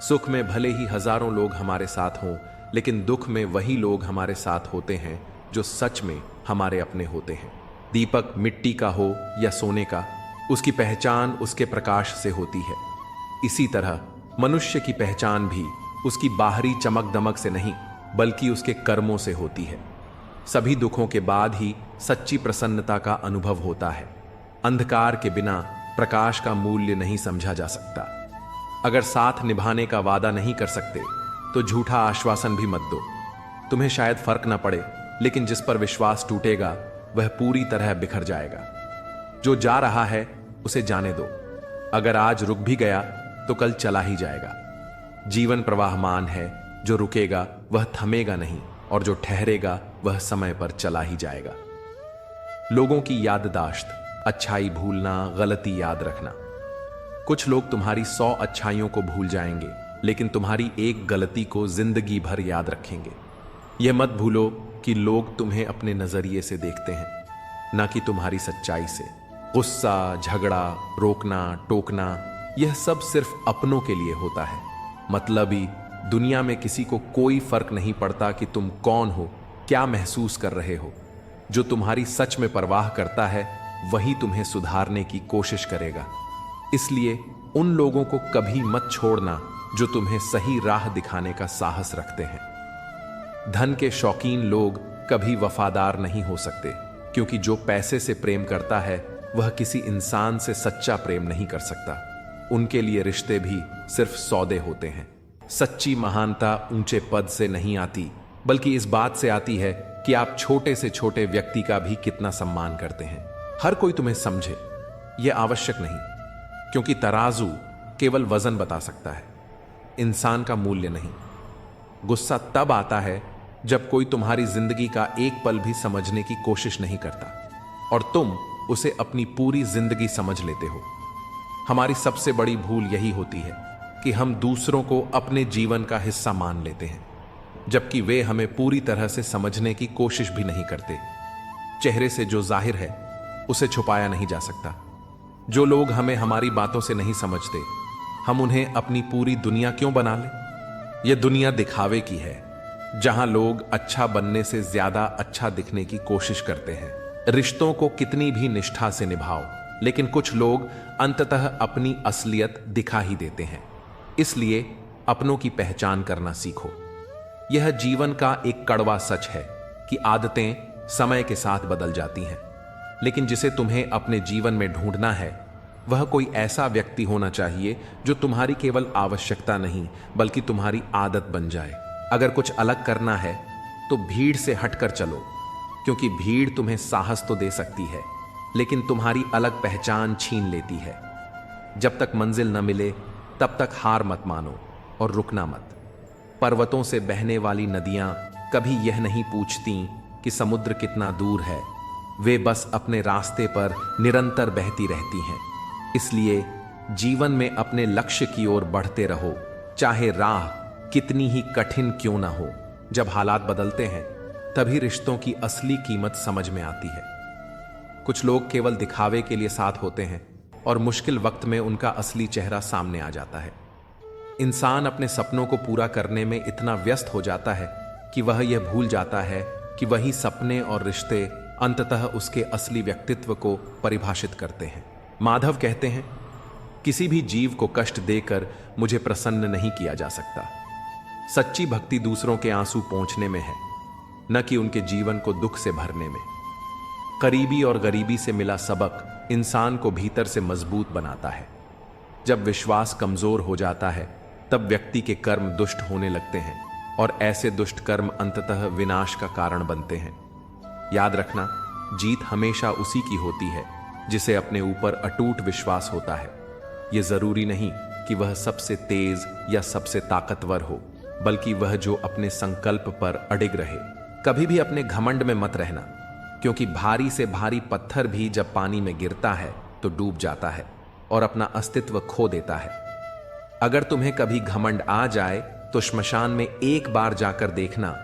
सुख में भले ही हजारों लोग हमारे साथ हों, लेकिन दुख में वही लोग हमारे साथ होते हैं जो सच में हमारे अपने होते हैं। दीपक मिट्टी का हो या सोने का, उसकी पहचान उसके प्रकाश से होती है। इसी तरह मनुष्य की पहचान भी उसकी बाहरी चमक दमक से नहीं बल्कि उसके कर्मों से होती है। सभी दुखों के बाद ही सच्ची प्रसन्नता का अनुभव होता है। अंधकार के बिना प्रकाश का मूल्य नहीं समझा जा सकता। अगर साथ निभाने का वादा नहीं कर सकते तो झूठा आश्वासन भी मत दो। तुम्हें शायद फर्क न पड़े, लेकिन जिस पर विश्वास टूटेगा वह पूरी तरह बिखर जाएगा। जो जा रहा है उसे जाने दो। अगर आज रुक भी गया तो कल चला ही जाएगा। जीवन प्रवाहमान है, जो रुकेगा वह थमेगा नहीं और जो ठहरेगा वह समय पर चला ही जाएगा। लोगों की याददाश्त, अच्छाई भूलना, गलती याद रखना। कुछ लोग तुम्हारी 100 अच्छाइयों को भूल जाएंगे, लेकिन तुम्हारी एक गलती को जिंदगी भर याद रखेंगे। यह मत भूलो कि लोग तुम्हें अपने नजरिए से देखते हैं, ना कि तुम्हारी सच्चाई से। गुस्सा, झगड़ा, रोकना, टोकना, यह सब सिर्फ अपनों के लिए होता है। मतलबी दुनिया में किसी को कोई फर्क नहीं पड़ता कि तुम कौन हो, क्या महसूस कर रहे हो। जो तुम्हारी सच में परवाह करता है वही तुम्हें सुधारने की कोशिश करेगा। इसलिए उन लोगों को कभी मत छोड़ना जो तुम्हें सही राह दिखाने का साहस रखते हैं। धन के शौकीन लोग कभी वफादार नहीं हो सकते, क्योंकि जो पैसे से प्रेम करता है वह किसी इंसान से सच्चा प्रेम नहीं कर सकता। उनके लिए रिश्ते भी सिर्फ सौदे होते हैं। सच्ची महानता ऊंचे पद से नहीं आती, बल्कि इस बात से आती है कि आप छोटे से छोटे व्यक्ति का भी कितना सम्मान करते हैं। हर कोई तुम्हें समझे यह आवश्यक नहीं, क्योंकि तराजू केवल वजन बता सकता है, इंसान का मूल्य नहीं। गुस्सा तब आता है जब कोई तुम्हारी जिंदगी का एक पल भी समझने की कोशिश नहीं करता और तुम उसे अपनी पूरी जिंदगी समझ लेते हो। हमारी सबसे बड़ी भूल यही होती है कि हम दूसरों को अपने जीवन का हिस्सा मान लेते हैं, जबकि वे हमें पूरी तरह से समझने की कोशिश भी नहीं करते। चेहरे से जो जाहिर है उसे छुपाया नहीं जा सकता। जो लोग हमें हमारी बातों से नहीं समझते, हम उन्हें अपनी पूरी दुनिया क्यों बना लें? यह दुनिया दिखावे की है, जहां लोग अच्छा बनने से ज्यादा अच्छा दिखने की कोशिश करते हैं। रिश्तों को कितनी भी निष्ठा से निभाओ, लेकिन कुछ लोग अंततः अपनी असलियत दिखा ही देते हैं। इसलिए अपनों की पहचान करना सीखो। यह जीवन का एक कड़वा सच है कि आदतें समय के साथ बदल जाती हैं, लेकिन जिसे तुम्हें अपने जीवन में ढूंढना है वह कोई ऐसा व्यक्ति होना चाहिए जो तुम्हारी केवल आवश्यकता नहीं बल्कि तुम्हारी आदत बन जाए। अगर कुछ अलग करना है तो भीड़ से हटकर चलो, क्योंकि भीड़ तुम्हें साहस तो दे सकती है, लेकिन तुम्हारी अलग पहचान छीन लेती है। जब तक मंजिल न मिले तब तक हार मत मानो और रुकना मत। पर्वतों से बहने वाली नदियां कभी यह नहीं पूछती कि समुद्र कितना दूर है, वे बस अपने रास्ते पर निरंतर बहती रहती हैं। इसलिए जीवन में अपने लक्ष्य की ओर बढ़ते रहो, चाहे राह कितनी ही कठिन क्यों ना हो। जब हालात बदलते हैं तभी रिश्तों की असली कीमत समझ में आती है। कुछ लोग केवल दिखावे के लिए साथ होते हैं और मुश्किल वक्त में उनका असली चेहरा सामने आ जाता है। इंसान अपने सपनों को पूरा करने में इतना व्यस्त हो जाता है कि वह यह भूल जाता है कि वही सपने और रिश्ते अंततः उसके असली व्यक्तित्व को परिभाषित करते हैं। माधव कहते हैं, किसी भी जीव को कष्ट देकर मुझे प्रसन्न नहीं किया जा सकता। सच्ची भक्ति दूसरों के आंसू पोंछने में है, न कि उनके जीवन को दुख से भरने में। करीबी और गरीबी से मिला सबक इंसान को भीतर से मजबूत बनाता है। जब विश्वास कमजोर हो जाता है तब व्यक्ति के कर्म दुष्ट होने लगते हैं और ऐसे दुष्ट कर्म अंततः विनाश का कारण बनते हैं। याद रखना, जीत हमेशा उसी की होती है जिसे अपने ऊपर अटूट विश्वास होता है। यह जरूरी नहीं कि वह सबसे तेज या सबसे ताकतवर हो, बल्कि वह जो अपने संकल्प पर अडिग रहे। कभी भी अपने घमंड में मत रहना, क्योंकि भारी से भारी पत्थर भी जब पानी में गिरता है तो डूब जाता है और अपना अस्तित्व खो देता है। अगर तुम्हें कभी घमंड आ जाए तो श्मशान में एक बार जाकर देखना,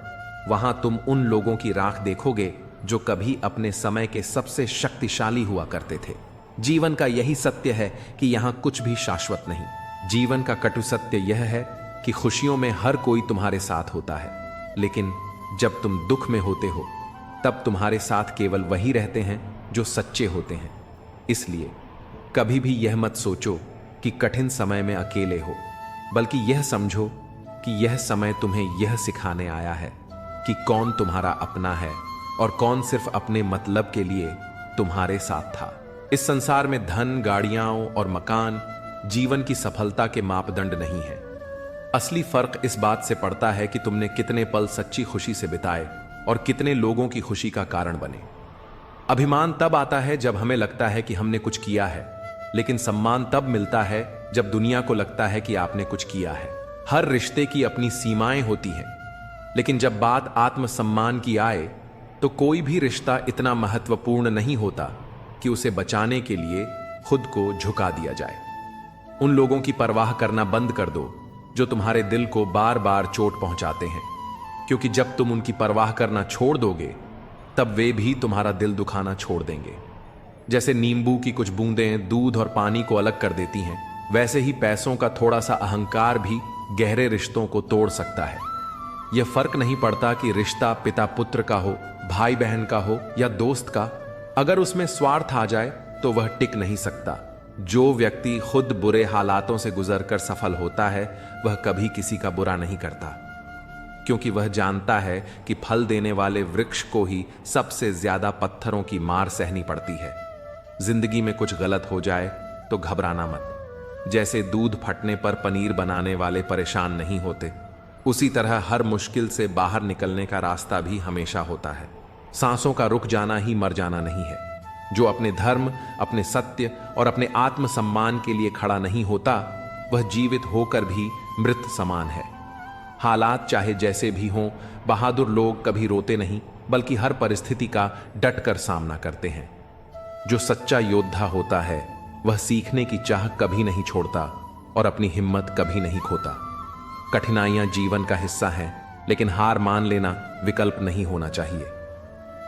वहां तुम उन लोगों की राख देखोगे जो कभी अपने समय के सबसे शक्तिशाली हुआ करते थे। जीवन का यही सत्य है कि यहां कुछ भी शाश्वत नहीं। जीवन का कटु सत्य यह है कि खुशियों में हर कोई तुम्हारे साथ होता है, लेकिन जब तुम दुख में होते हो तब तुम्हारे साथ केवल वही रहते हैं जो सच्चे होते हैं। इसलिए कभी भी यह मत सोचो कि कठिन समय में अकेले हो, बल्कि यह समझो कि यह समय तुम्हें यह सिखाने आया है कि कौन तुम्हारा अपना है और कौन सिर्फ अपने मतलब के लिए तुम्हारे साथ था। इस संसार में धन, गाड़ियां और मकान जीवन की सफलता के मापदंड नहीं है। असली फर्क इस बात से पड़ता है कि तुमने कितने पल सच्ची खुशी से बिताए और कितने लोगों की खुशी का कारण बने। अभिमान तब आता है जब हमें लगता है कि हमने कुछ किया है, लेकिन सम्मान तब मिलता है जब दुनिया को लगता है कि आपने कुछ किया है। हर रिश्ते की अपनी सीमाएं होती हैं, लेकिन जब बात आत्मसम्मान की आए तो कोई भी रिश्ता इतना महत्वपूर्ण नहीं होता कि उसे बचाने के लिए खुद को झुका दिया जाए। उन लोगों की परवाह करना बंद कर दो जो तुम्हारे दिल को बार बार चोट पहुंचाते हैं, क्योंकि जब तुम उनकी परवाह करना छोड़ दोगे तब वे भी तुम्हारा दिल दुखाना छोड़ देंगे। जैसे नींबू की कुछ बूंदें दूध और पानी को अलग कर देती हैं, वैसे ही पैसों का थोड़ा सा अहंकार भी गहरे रिश्तों को तोड़ सकता है। यह फर्क नहीं पड़ता कि रिश्ता पिता पुत्र का हो, भाई बहन का हो या दोस्त का, अगर उसमें स्वार्थ आ जाए तो वह टिक नहीं सकता। जो व्यक्ति खुद बुरे हालातों से गुजरकर सफल होता है वह कभी किसी का बुरा नहीं करता, क्योंकि वह जानता है कि फल देने वाले वृक्ष को ही सबसे ज्यादा पत्थरों की मार सहनी पड़ती है। जिंदगी में कुछ गलत हो जाए तो घबराना मत। जैसे दूध फटने पर पनीर बनाने वाले परेशान नहीं होते, उसी तरह हर मुश्किल से बाहर निकलने का रास्ता भी हमेशा होता है। सांसों का रुक जाना ही मर जाना नहीं है। जो अपने धर्म, अपने सत्य और अपने आत्मसम्मान के लिए खड़ा नहीं होता वह जीवित होकर भी मृत समान है। हालात चाहे जैसे भी हों, बहादुर लोग कभी रोते नहीं बल्कि हर परिस्थिति का डटकर सामना करते हैं। जो सच्चा योद्धा होता है वह सीखने की चाह कभी नहीं छोड़ता और अपनी हिम्मत कभी नहीं खोता। कठिनाइयां जीवन का हिस्सा हैं, लेकिन हार मान लेना विकल्प नहीं होना चाहिए।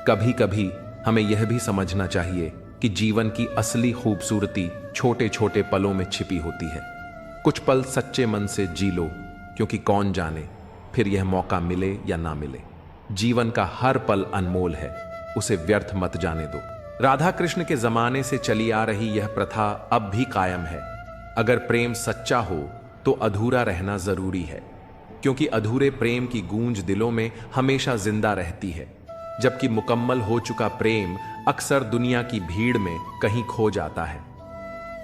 कभी कभी हमें यह भी समझना चाहिए कि जीवन की असली खूबसूरती छोटे छोटे पलों में छिपी होती है। कुछ पल सच्चे मन से जी लो, क्योंकि कौन जाने फिर यह मौका मिले या ना मिले। जीवन का हर पल अनमोल है, उसे व्यर्थ मत जाने दो। राधा कृष्ण के जमाने से चली आ रही यह प्रथा अब भी कायम है। अगर प्रेम सच्चा हो तो अधूरा रहना जरूरी है, क्योंकि अधूरे प्रेम की गूंज दिलों में हमेशा जिंदा रहती है, जबकि मुकम्मल हो चुका प्रेम अक्सर दुनिया की भीड़ में कहीं खो जाता है।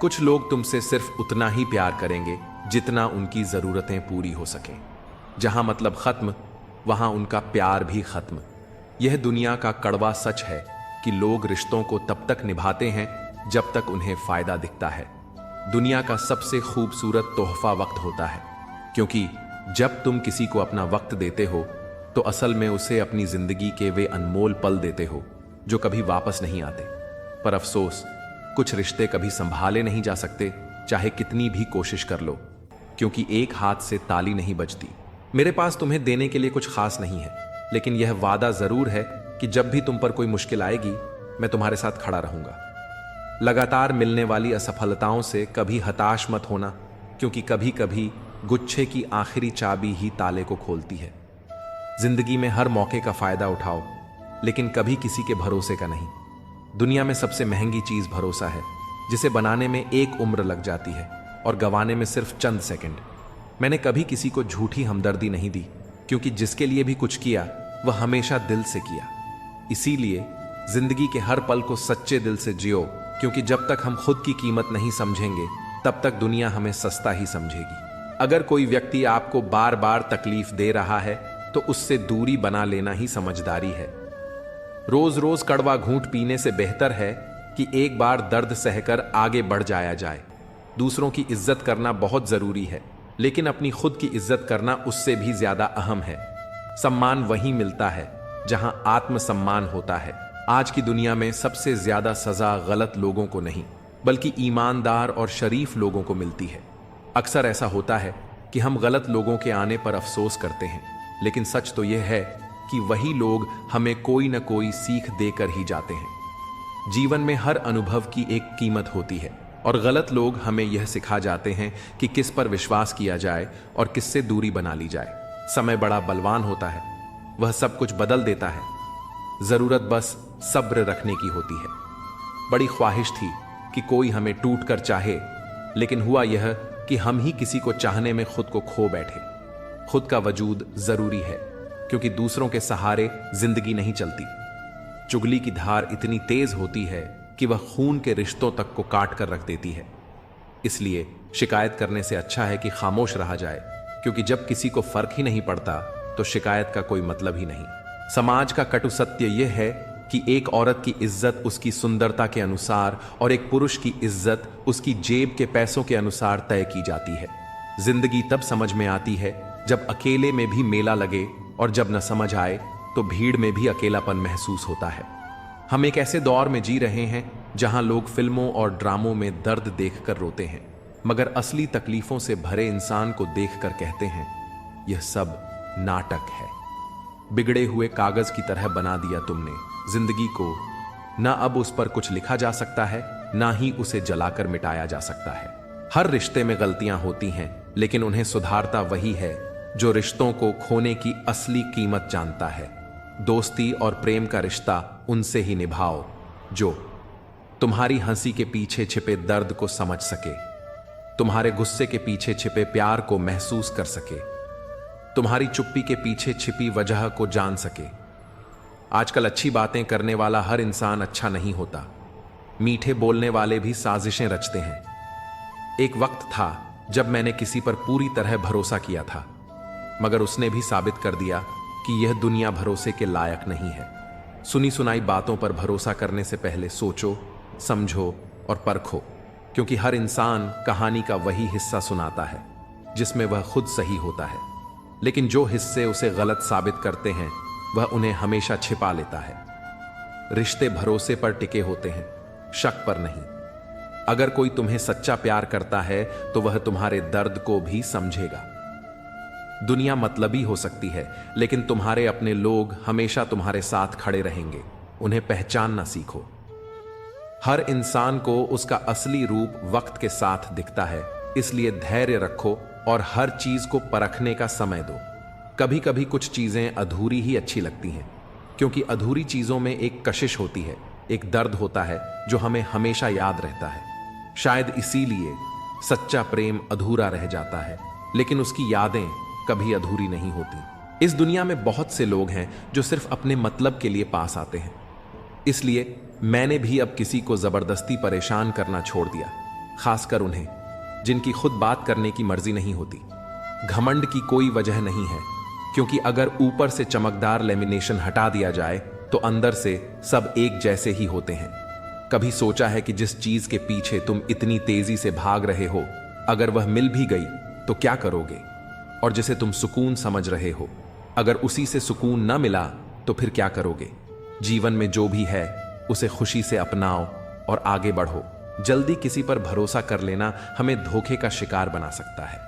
कुछ लोग तुमसे सिर्फ उतना ही प्यार करेंगे जितना उनकी जरूरतें पूरी हो सकें। जहां मतलब खत्म, वहां उनका प्यार भी खत्म। यह दुनिया का कड़वा सच है कि लोग रिश्तों को तब तक निभाते हैं जब तक उन्हें फायदा दिखता है। दुनिया का सबसे खूबसूरत तोहफा वक्त होता है, क्योंकि जब तुम किसी को अपना वक्त देते हो तो असल में उसे अपनी जिंदगी के वे अनमोल पल देते हो जो कभी वापस नहीं आते। पर अफसोस, कुछ रिश्ते कभी संभाले नहीं जा सकते, चाहे कितनी भी कोशिश कर लो, क्योंकि एक हाथ से ताली नहीं बजती। मेरे पास तुम्हें देने के लिए कुछ खास नहीं है, लेकिन यह वादा जरूर है कि जब भी तुम पर कोई मुश्किल आएगी मैं तुम्हारे साथ खड़ा रहूंगा। लगातार मिलने वाली असफलताओं से कभी हताश मत होना, क्योंकि कभी कभी गुच्छे की आखिरी चाबी ही ताले को खोलती है। जिंदगी में हर मौके का फायदा उठाओ, लेकिन कभी किसी के भरोसे का नहीं। दुनिया में सबसे महंगी चीज भरोसा है, जिसे बनाने में एक उम्र लग जाती है और गंवाने में सिर्फ चंद सेकंड। मैंने कभी किसी को झूठी हमदर्दी नहीं दी, क्योंकि जिसके लिए भी कुछ किया वह हमेशा दिल से किया। इसीलिए जिंदगी के हर पल को सच्चे दिल से जियो, क्योंकि जब तक हम खुद की कीमत नहीं समझेंगे तब तक दुनिया हमें सस्ता ही समझेगी। अगर कोई व्यक्ति आपको बार बार तकलीफ दे रहा है तो उससे दूरी बना लेना ही समझदारी है। रोज रोज कड़वा घूंट पीने से बेहतर है कि एक बार दर्द सहकर आगे बढ़ जाया जाए। दूसरों की इज्जत करना बहुत जरूरी है, लेकिन अपनी खुद की इज्जत करना उससे भी ज्यादा अहम है। सम्मान वहीं मिलता है जहां आत्मसम्मान होता है। आज की दुनिया में सबसे ज्यादा सजा गलत लोगों को नहीं, बल्कि ईमानदार और शरीफ लोगों को मिलती है। अक्सर ऐसा होता है कि हम गलत लोगों के आने पर अफसोस करते हैं, लेकिन सच तो यह है कि वही लोग हमें कोई न कोई सीख देकर ही जाते हैं। जीवन में हर अनुभव की एक कीमत होती है, और गलत लोग हमें यह सिखा जाते हैं कि किस पर विश्वास किया जाए और किससे दूरी बना ली जाए। समय बड़ा बलवान होता है, वह सब कुछ बदल देता है। जरूरत बस सब्र रखने की होती है। बड़ी ख्वाहिश थी कि कोई हमें टूट कर चाहे, लेकिन हुआ यह कि हम ही किसी को चाहने में खुद को खो बैठे। खुद का वजूद जरूरी है, क्योंकि दूसरों के सहारे जिंदगी नहीं चलती। चुगली की धार इतनी तेज होती है कि वह खून के रिश्तों तक को काट कर रख देती है। इसलिए शिकायत करने से अच्छा है कि खामोश रहा जाए, क्योंकि जब किसी को फर्क ही नहीं पड़ता तो शिकायत का कोई मतलब ही नहीं। समाज का कटु सत्य यह है कि एक औरत की इज्जत उसकी सुंदरता के अनुसार और एक पुरुष की इज्जत उसकी जेब के पैसों के अनुसार तय की जाती है। जिंदगी तब समझ में आती है जब अकेले में भी मेला लगे, और जब न समझ आए तो भीड़ में भी अकेलापन महसूस होता है। हम एक ऐसे दौर में जी रहे हैं जहां लोग फिल्मों और ड्रामों में दर्द देखकर रोते हैं, मगर असली तकलीफों से भरे इंसान को देखकर कहते हैं यह सब नाटक है। बिगड़े हुए कागज की तरह बना दिया तुमने जिंदगी को। ना अब उस पर कुछ लिखा जा सकता है, ना ही उसे जलाकर मिटाया जा सकता है। हर रिश्ते में गलतियां होती हैं, लेकिन उन्हें सुधारता वही है जो रिश्तों को खोने की असली कीमत जानता है। दोस्ती और प्रेम का रिश्ता उनसे ही निभाओ जो तुम्हारी हंसी के पीछे छिपे दर्द को समझ सके, तुम्हारे गुस्से के पीछे छिपे प्यार को महसूस कर सके, तुम्हारी चुप्पी के पीछे छिपी वजह को जान सके। आजकल अच्छी बातें करने वाला हर इंसान अच्छा नहीं होता। मीठे बोलने वाले भी साजिशें रचते हैं। एक वक्त था जब मैंने किसी पर पूरी तरह भरोसा किया था, मगर उसने भी साबित कर दिया कि यह दुनिया भरोसे के लायक नहीं है। सुनी सुनाई बातों पर भरोसा करने से पहले सोचो, समझो और परखो, क्योंकि हर इंसान कहानी का वही हिस्सा सुनाता है जिसमें वह खुद सही होता है, लेकिन जो हिस्से उसे गलत साबित करते हैं वह उन्हें हमेशा छिपा लेता है। रिश्ते भरोसे पर टिके होते हैं, शक पर नहीं। अगर कोई तुम्हें सच्चा प्यार करता है तो वह तुम्हारे दर्द को भी समझेगा। दुनिया मतलबी हो सकती है, लेकिन तुम्हारे अपने लोग हमेशा तुम्हारे साथ खड़े रहेंगे। उन्हें पहचानना सीखो। हर इंसान को उसका असली रूप वक्त के साथ दिखता है, इसलिए धैर्य रखो और हर चीज को परखने का समय दो। कभी कभी कुछ चीजें अधूरी ही अच्छी लगती हैं, क्योंकि अधूरी चीजों में एक कशिश होती है, एक दर्द होता है जो हमें हमेशा याद रहता है। शायद इसीलिए सच्चा प्रेम अधूरा रह जाता है, लेकिन उसकी यादें कभी अधूरी नहीं होती। इस दुनिया में बहुत से लोग हैं जो सिर्फ अपने मतलब के लिए पास आते हैं, इसलिए मैंने भी अब किसी को जबरदस्ती परेशान करना छोड़ दिया, खासकर उन्हें जिनकी खुद बात करने की मर्जी नहीं होती। घमंड की कोई वजह नहीं है, क्योंकि अगर ऊपर से चमकदार लेमिनेशन हटा दिया जाए तो अंदर से सब एक जैसे ही होते हैं। कभी सोचा है कि जिस चीज के पीछे तुम इतनी तेजी से भाग रहे हो, अगर वह मिल भी गई तो क्या करोगे? और जिसे तुम सुकून समझ रहे हो, अगर उसी से सुकून न मिला तो फिर क्या करोगे? जीवन में जो भी है उसे खुशी से अपनाओ और आगे बढ़ो। जल्दी किसी पर भरोसा कर लेना हमें धोखे का शिकार बना सकता है।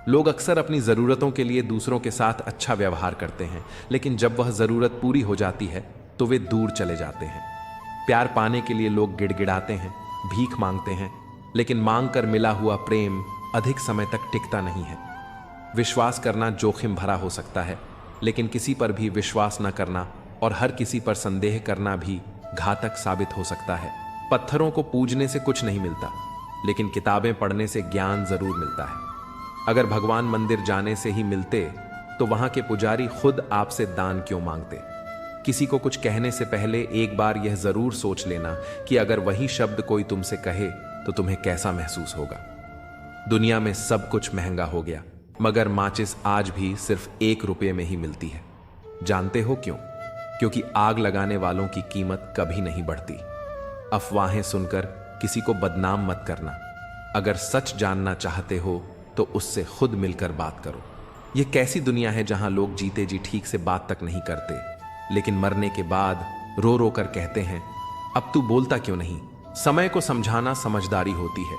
लोग अक्सर अपनी जरूरतों के लिए दूसरों के साथ अच्छा व्यवहार करते हैं, लेकिन जब वह जरूरत पूरी हो जाती है तो वे दूर चले जाते हैं। प्यार पाने के लिए लोग गिड़गिड़ाते हैं, भीख मांगते हैं, लेकिन मांग कर मिला हुआ प्रेम अधिक समय तक टिकता नहीं है। विश्वास करना जोखिम भरा हो सकता है, लेकिन किसी पर भी विश्वास न करना और हर किसी पर संदेह करना भी घातक साबित हो सकता है। पत्थरों को पूजने से कुछ नहीं मिलता, लेकिन किताबें पढ़ने से ज्ञान जरूर मिलता है। अगर भगवान मंदिर जाने से ही मिलते तो वहां के पुजारी खुद आपसे दान क्यों मांगते? किसी को कुछ कहने से पहले एक बार यह जरूर सोच लेना कि अगर वही शब्द कोई तुमसे कहे तो तुम्हें कैसा महसूस होगा। दुनिया में सब कुछ महंगा हो गया, मगर माचिस आज भी सिर्फ 1 रुपये में ही मिलती है। जानते हो क्यों? क्योंकि आग लगाने वालों की कीमत कभी नहीं बढ़ती। अफवाहें सुनकर किसी को बदनाम मत करना। अगर सच जानना चाहते हो तो उससे खुद मिलकर बात करो। यह कैसी दुनिया है जहां लोग जीते जी ठीक से बात तक नहीं करते, लेकिन मरने के बाद रो रो कर कहते हैं, अब तू बोलता क्यों नहीं? समय को समझाना समझदारी होती है,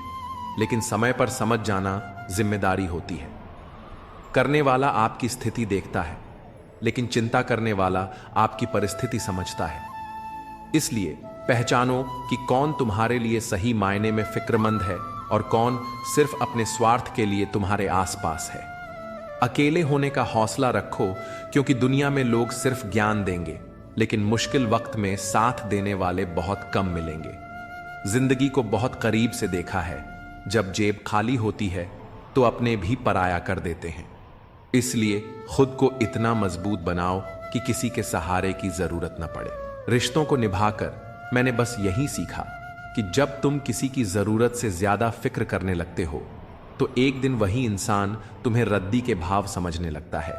लेकिन समय पर समझ जाना जिम्मेदारी होती है। करने वाला आपकी स्थिति देखता है, लेकिन चिंता करने वाला आपकी परिस्थिति समझता है। इसलिए पहचानो कि कौन तुम्हारे लिए सही मायने में फिक्रमंद है और कौन सिर्फ अपने स्वार्थ के लिए तुम्हारे आसपास है। अकेले होने का हौसला रखो, क्योंकि दुनिया में लोग सिर्फ ज्ञान देंगे, लेकिन मुश्किल वक्त में साथ देने वाले बहुत कम मिलेंगे। जिंदगी को बहुत करीब से देखा है, जब जेब खाली होती है तो अपने भी पराया कर देते हैं। इसलिए खुद को इतना मजबूत बनाओ कि किसी के सहारे की जरूरत न पड़े। रिश्तों को निभाकर मैंने बस यही सीखा कि जब तुम किसी की जरूरत से ज्यादा फिक्र करने लगते हो तो एक दिन वही इंसान तुम्हें रद्दी के भाव समझने लगता है।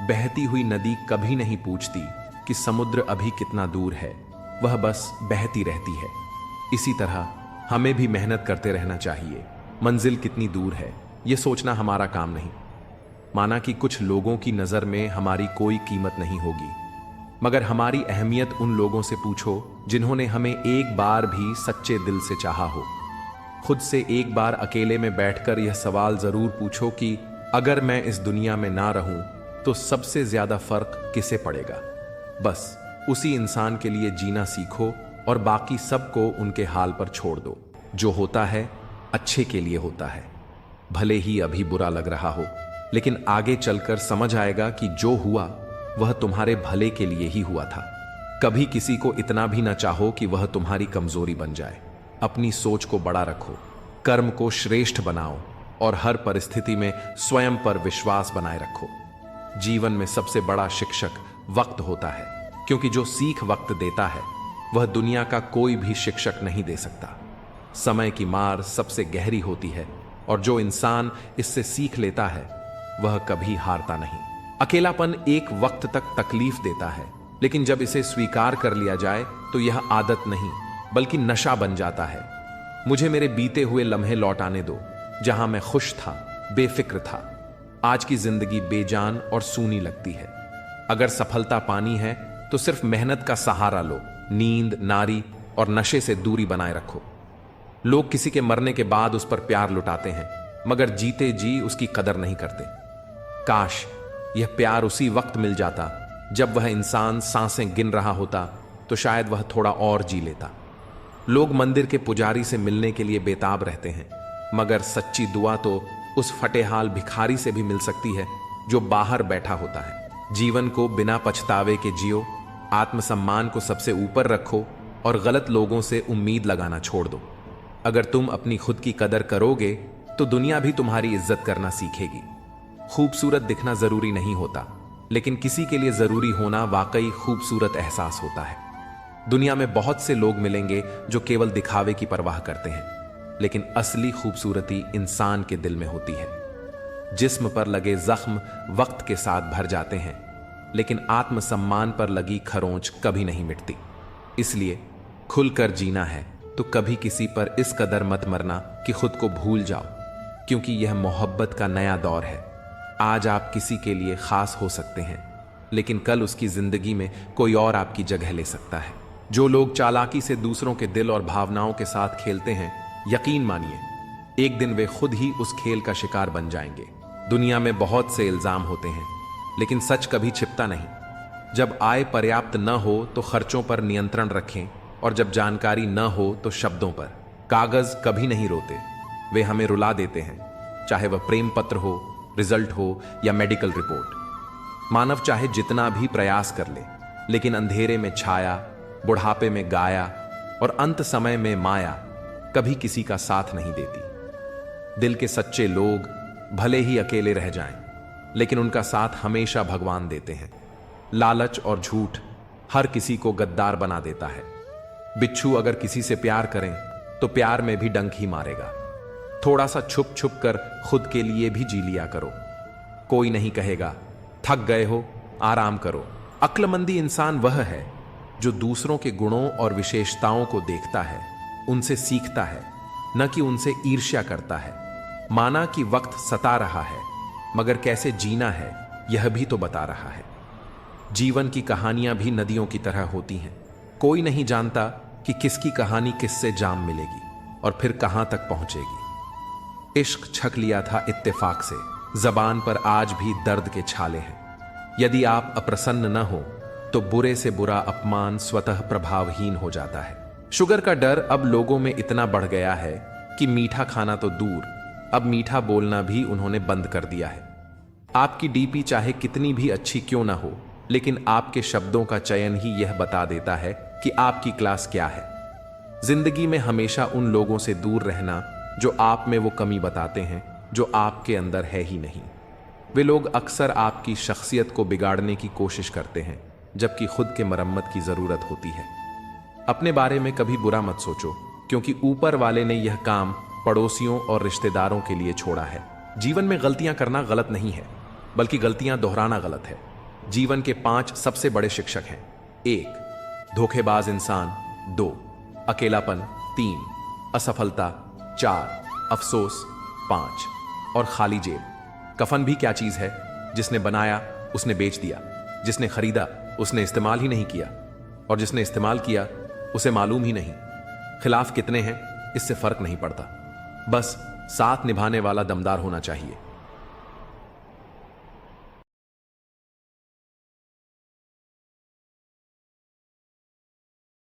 बहती हुई नदी कभी नहीं पूछती कि समुद्र अभी कितना दूर है, वह बस बहती रहती है। इसी तरह हमें भी मेहनत करते रहना चाहिए। मंजिल कितनी दूर है यह सोचना हमारा काम नहीं। माना कि कुछ लोगों की नजर में हमारी कोई कीमत नहीं होगी, मगर हमारी अहमियत उन लोगों से पूछो जिन्होंने हमें एक बार भी सच्चे दिल से चाहा हो। खुद से एक बार अकेले में बैठकर यह सवाल जरूर पूछो कि अगर मैं इस दुनिया में ना रहूं तो सबसे ज्यादा फर्क किसे पड़ेगा। बस उसी इंसान के लिए जीना सीखो और बाकी सबको उनके हाल पर छोड़ दो। जो होता है अच्छे के लिए होता है, भले ही अभी बुरा लग रहा हो, लेकिन आगे चलकर समझ आएगा कि जो हुआ वह तुम्हारे भले के लिए ही हुआ था। कभी किसी को इतना भी ना चाहो कि वह तुम्हारी कमजोरी बन जाए। अपनी सोच को बड़ा रखो, कर्म को श्रेष्ठ बनाओ और हर परिस्थिति में स्वयं पर विश्वास बनाए रखो। जीवन में सबसे बड़ा शिक्षक वक्त होता है, क्योंकि जो सीख वक्त देता है वह दुनिया का कोई भी शिक्षक नहीं दे सकता। समय की मार सबसे गहरी होती है और जो इंसान इससे सीख लेता है वह कभी हारता नहीं। अकेलापन एक वक्त तक तकलीफ देता है, लेकिन जब इसे स्वीकार कर लिया जाए तो यह आदत नहीं बल्कि नशा बन जाता है। मुझे मेरे बीते हुए लम्हे लौट आने दो, जहां मैं खुश था, बेफिक्र था। आज की जिंदगी बेजान और सूनी लगती है। अगर सफलता पानी है तो सिर्फ मेहनत का सहारा लो, नींद, नारी और नशे से दूरी बनाए रखो। लोग किसी के मरने के बाद उस पर प्यार लुटाते हैं, मगर जीते जी उसकी कदर नहीं करते। काश यह प्यार उसी वक्त मिल जाता जब वह इंसान सांसें गिन रहा होता, तो शायद वह थोड़ा और जी लेता। लोग मंदिर के पुजारी से मिलने के लिए बेताब रहते हैं, मगर सच्ची दुआ तो उस फटेहाल भिखारी से भी मिल सकती है जो बाहर बैठा होता है। जीवन को बिना पछतावे के जियो, आत्मसम्मान को सबसे ऊपर रखो और गलत लोगों से उम्मीद लगाना छोड़ दो। अगर तुम अपनी खुद की कदर करोगे तो दुनिया भी तुम्हारी इज्जत करना सीखेगी। खूबसूरत दिखना जरूरी नहीं होता, लेकिन किसी के लिए जरूरी होना वाकई खूबसूरत एहसास होता है। दुनिया में बहुत से लोग मिलेंगे जो केवल दिखावे की परवाह करते हैं, लेकिन असली खूबसूरती इंसान के दिल में होती है। जिस्म पर लगे जख्म वक्त के साथ भर जाते हैं, लेकिन आत्मसम्मान पर लगी खरोंच कभी नहीं मिटती। इसलिए खुलकर जीना है तो कभी किसी पर इस कदर मत मरना कि खुद को भूल जाओ, क्योंकि यह मोहब्बत का नया दौर है। आज आप किसी के लिए खास हो सकते हैं, लेकिन कल उसकी जिंदगी में कोई और आपकी जगह ले सकता है। जो लोग चालाकी से दूसरों के दिल और भावनाओं के साथ खेलते हैं, यकीन मानिए एक दिन वे खुद ही उस खेल का शिकार बन जाएंगे। दुनिया में बहुत से इल्जाम होते हैं, लेकिन सच कभी छिपता नहीं। जब आय पर्याप्त न हो तो खर्चों पर नियंत्रण रखें, और जब जानकारी न हो तो शब्दों पर। कागज कभी नहीं रोते, वे हमें रुला देते हैं, चाहे वह प्रेम पत्र हो, रिजल्ट हो या मेडिकल रिपोर्ट। मानव चाहे जितना भी प्रयास कर ले, लेकिन अंधेरे में छाया, बुढ़ापे में गाया और अंत समय में माया कभी किसी का साथ नहीं देती। दिल के सच्चे लोग भले ही अकेले रह जाएं, लेकिन उनका साथ हमेशा भगवान देते हैं। लालच और झूठ हर किसी को गद्दार बना देता है। बिच्छू अगर किसी से प्यार करें तो प्यार में भी डंक ही मारेगा। थोड़ा सा छुप छुप कर खुद के लिए भी जी लिया करो। कोई नहीं कहेगा थक गए हो, आराम करो। अक्लमंदी इंसान वह है जो दूसरों के गुणों और विशेषताओं को देखता है, उनसे सीखता है, न कि उनसे ईर्ष्या करता है। माना कि वक्त सता रहा है, मगर कैसे जीना है यह भी तो बता रहा है। जीवन की कहानियां भी नदियों की तरह होती हैं। कोई नहीं जानता कि किसकी कहानी किससे जाम मिलेगी और फिर कहां तक पहुंचेगी। इश्क छक लिया था इत्तेफाक से, जबान पर आज भी दर्द के छाले हैं। यदि आप अप्रसन्न न हो तो बुरे से बुरा अपमान स्वतः प्रभावहीन हो जाता है। शुगर का डर अब लोगों में इतना बढ़ गया है कि मीठा खाना तो दूर, अब मीठा बोलना भी उन्होंने बंद कर दिया है। आपकी डीपी चाहे कितनी भी अच्छी क्यों ना हो, लेकिन आपके शब्दों का चयन ही यह बता देता है कि आपकी क्लास क्या है। जिंदगी में हमेशा उन लोगों से दूर रहना जो आप में वो कमी बताते हैं जो आपके अंदर है ही नहीं। वे लोग अक्सर आपकी शख्सियत को बिगाड़ने की कोशिश करते हैं, जबकि खुद के मरम्मत की जरूरत होती है। अपने बारे में कभी बुरा मत सोचो, क्योंकि ऊपर वाले ने यह काम पड़ोसियों और रिश्तेदारों के लिए छोड़ा है। जीवन में गलतियां करना गलत नहीं है, बल्कि गलतियां दोहराना गलत है। जीवन के 5 सबसे बड़े शिक्षक हैं। 1 धोखेबाज इंसान, 2 अकेलापन, 3 असफलता, 4 अफसोस, 5 और खाली जेब। कफन भी क्या चीज है? जिसने बनाया उसने बेच दिया, जिसने खरीदा उसने इस्तेमाल ही नहीं किया, और जिसने इस्तेमाल किया उसे मालूम ही नहीं। खिलाफ कितने हैं इससे फर्क नहीं पड़ता, बस साथ निभाने वाला दमदार होना चाहिए।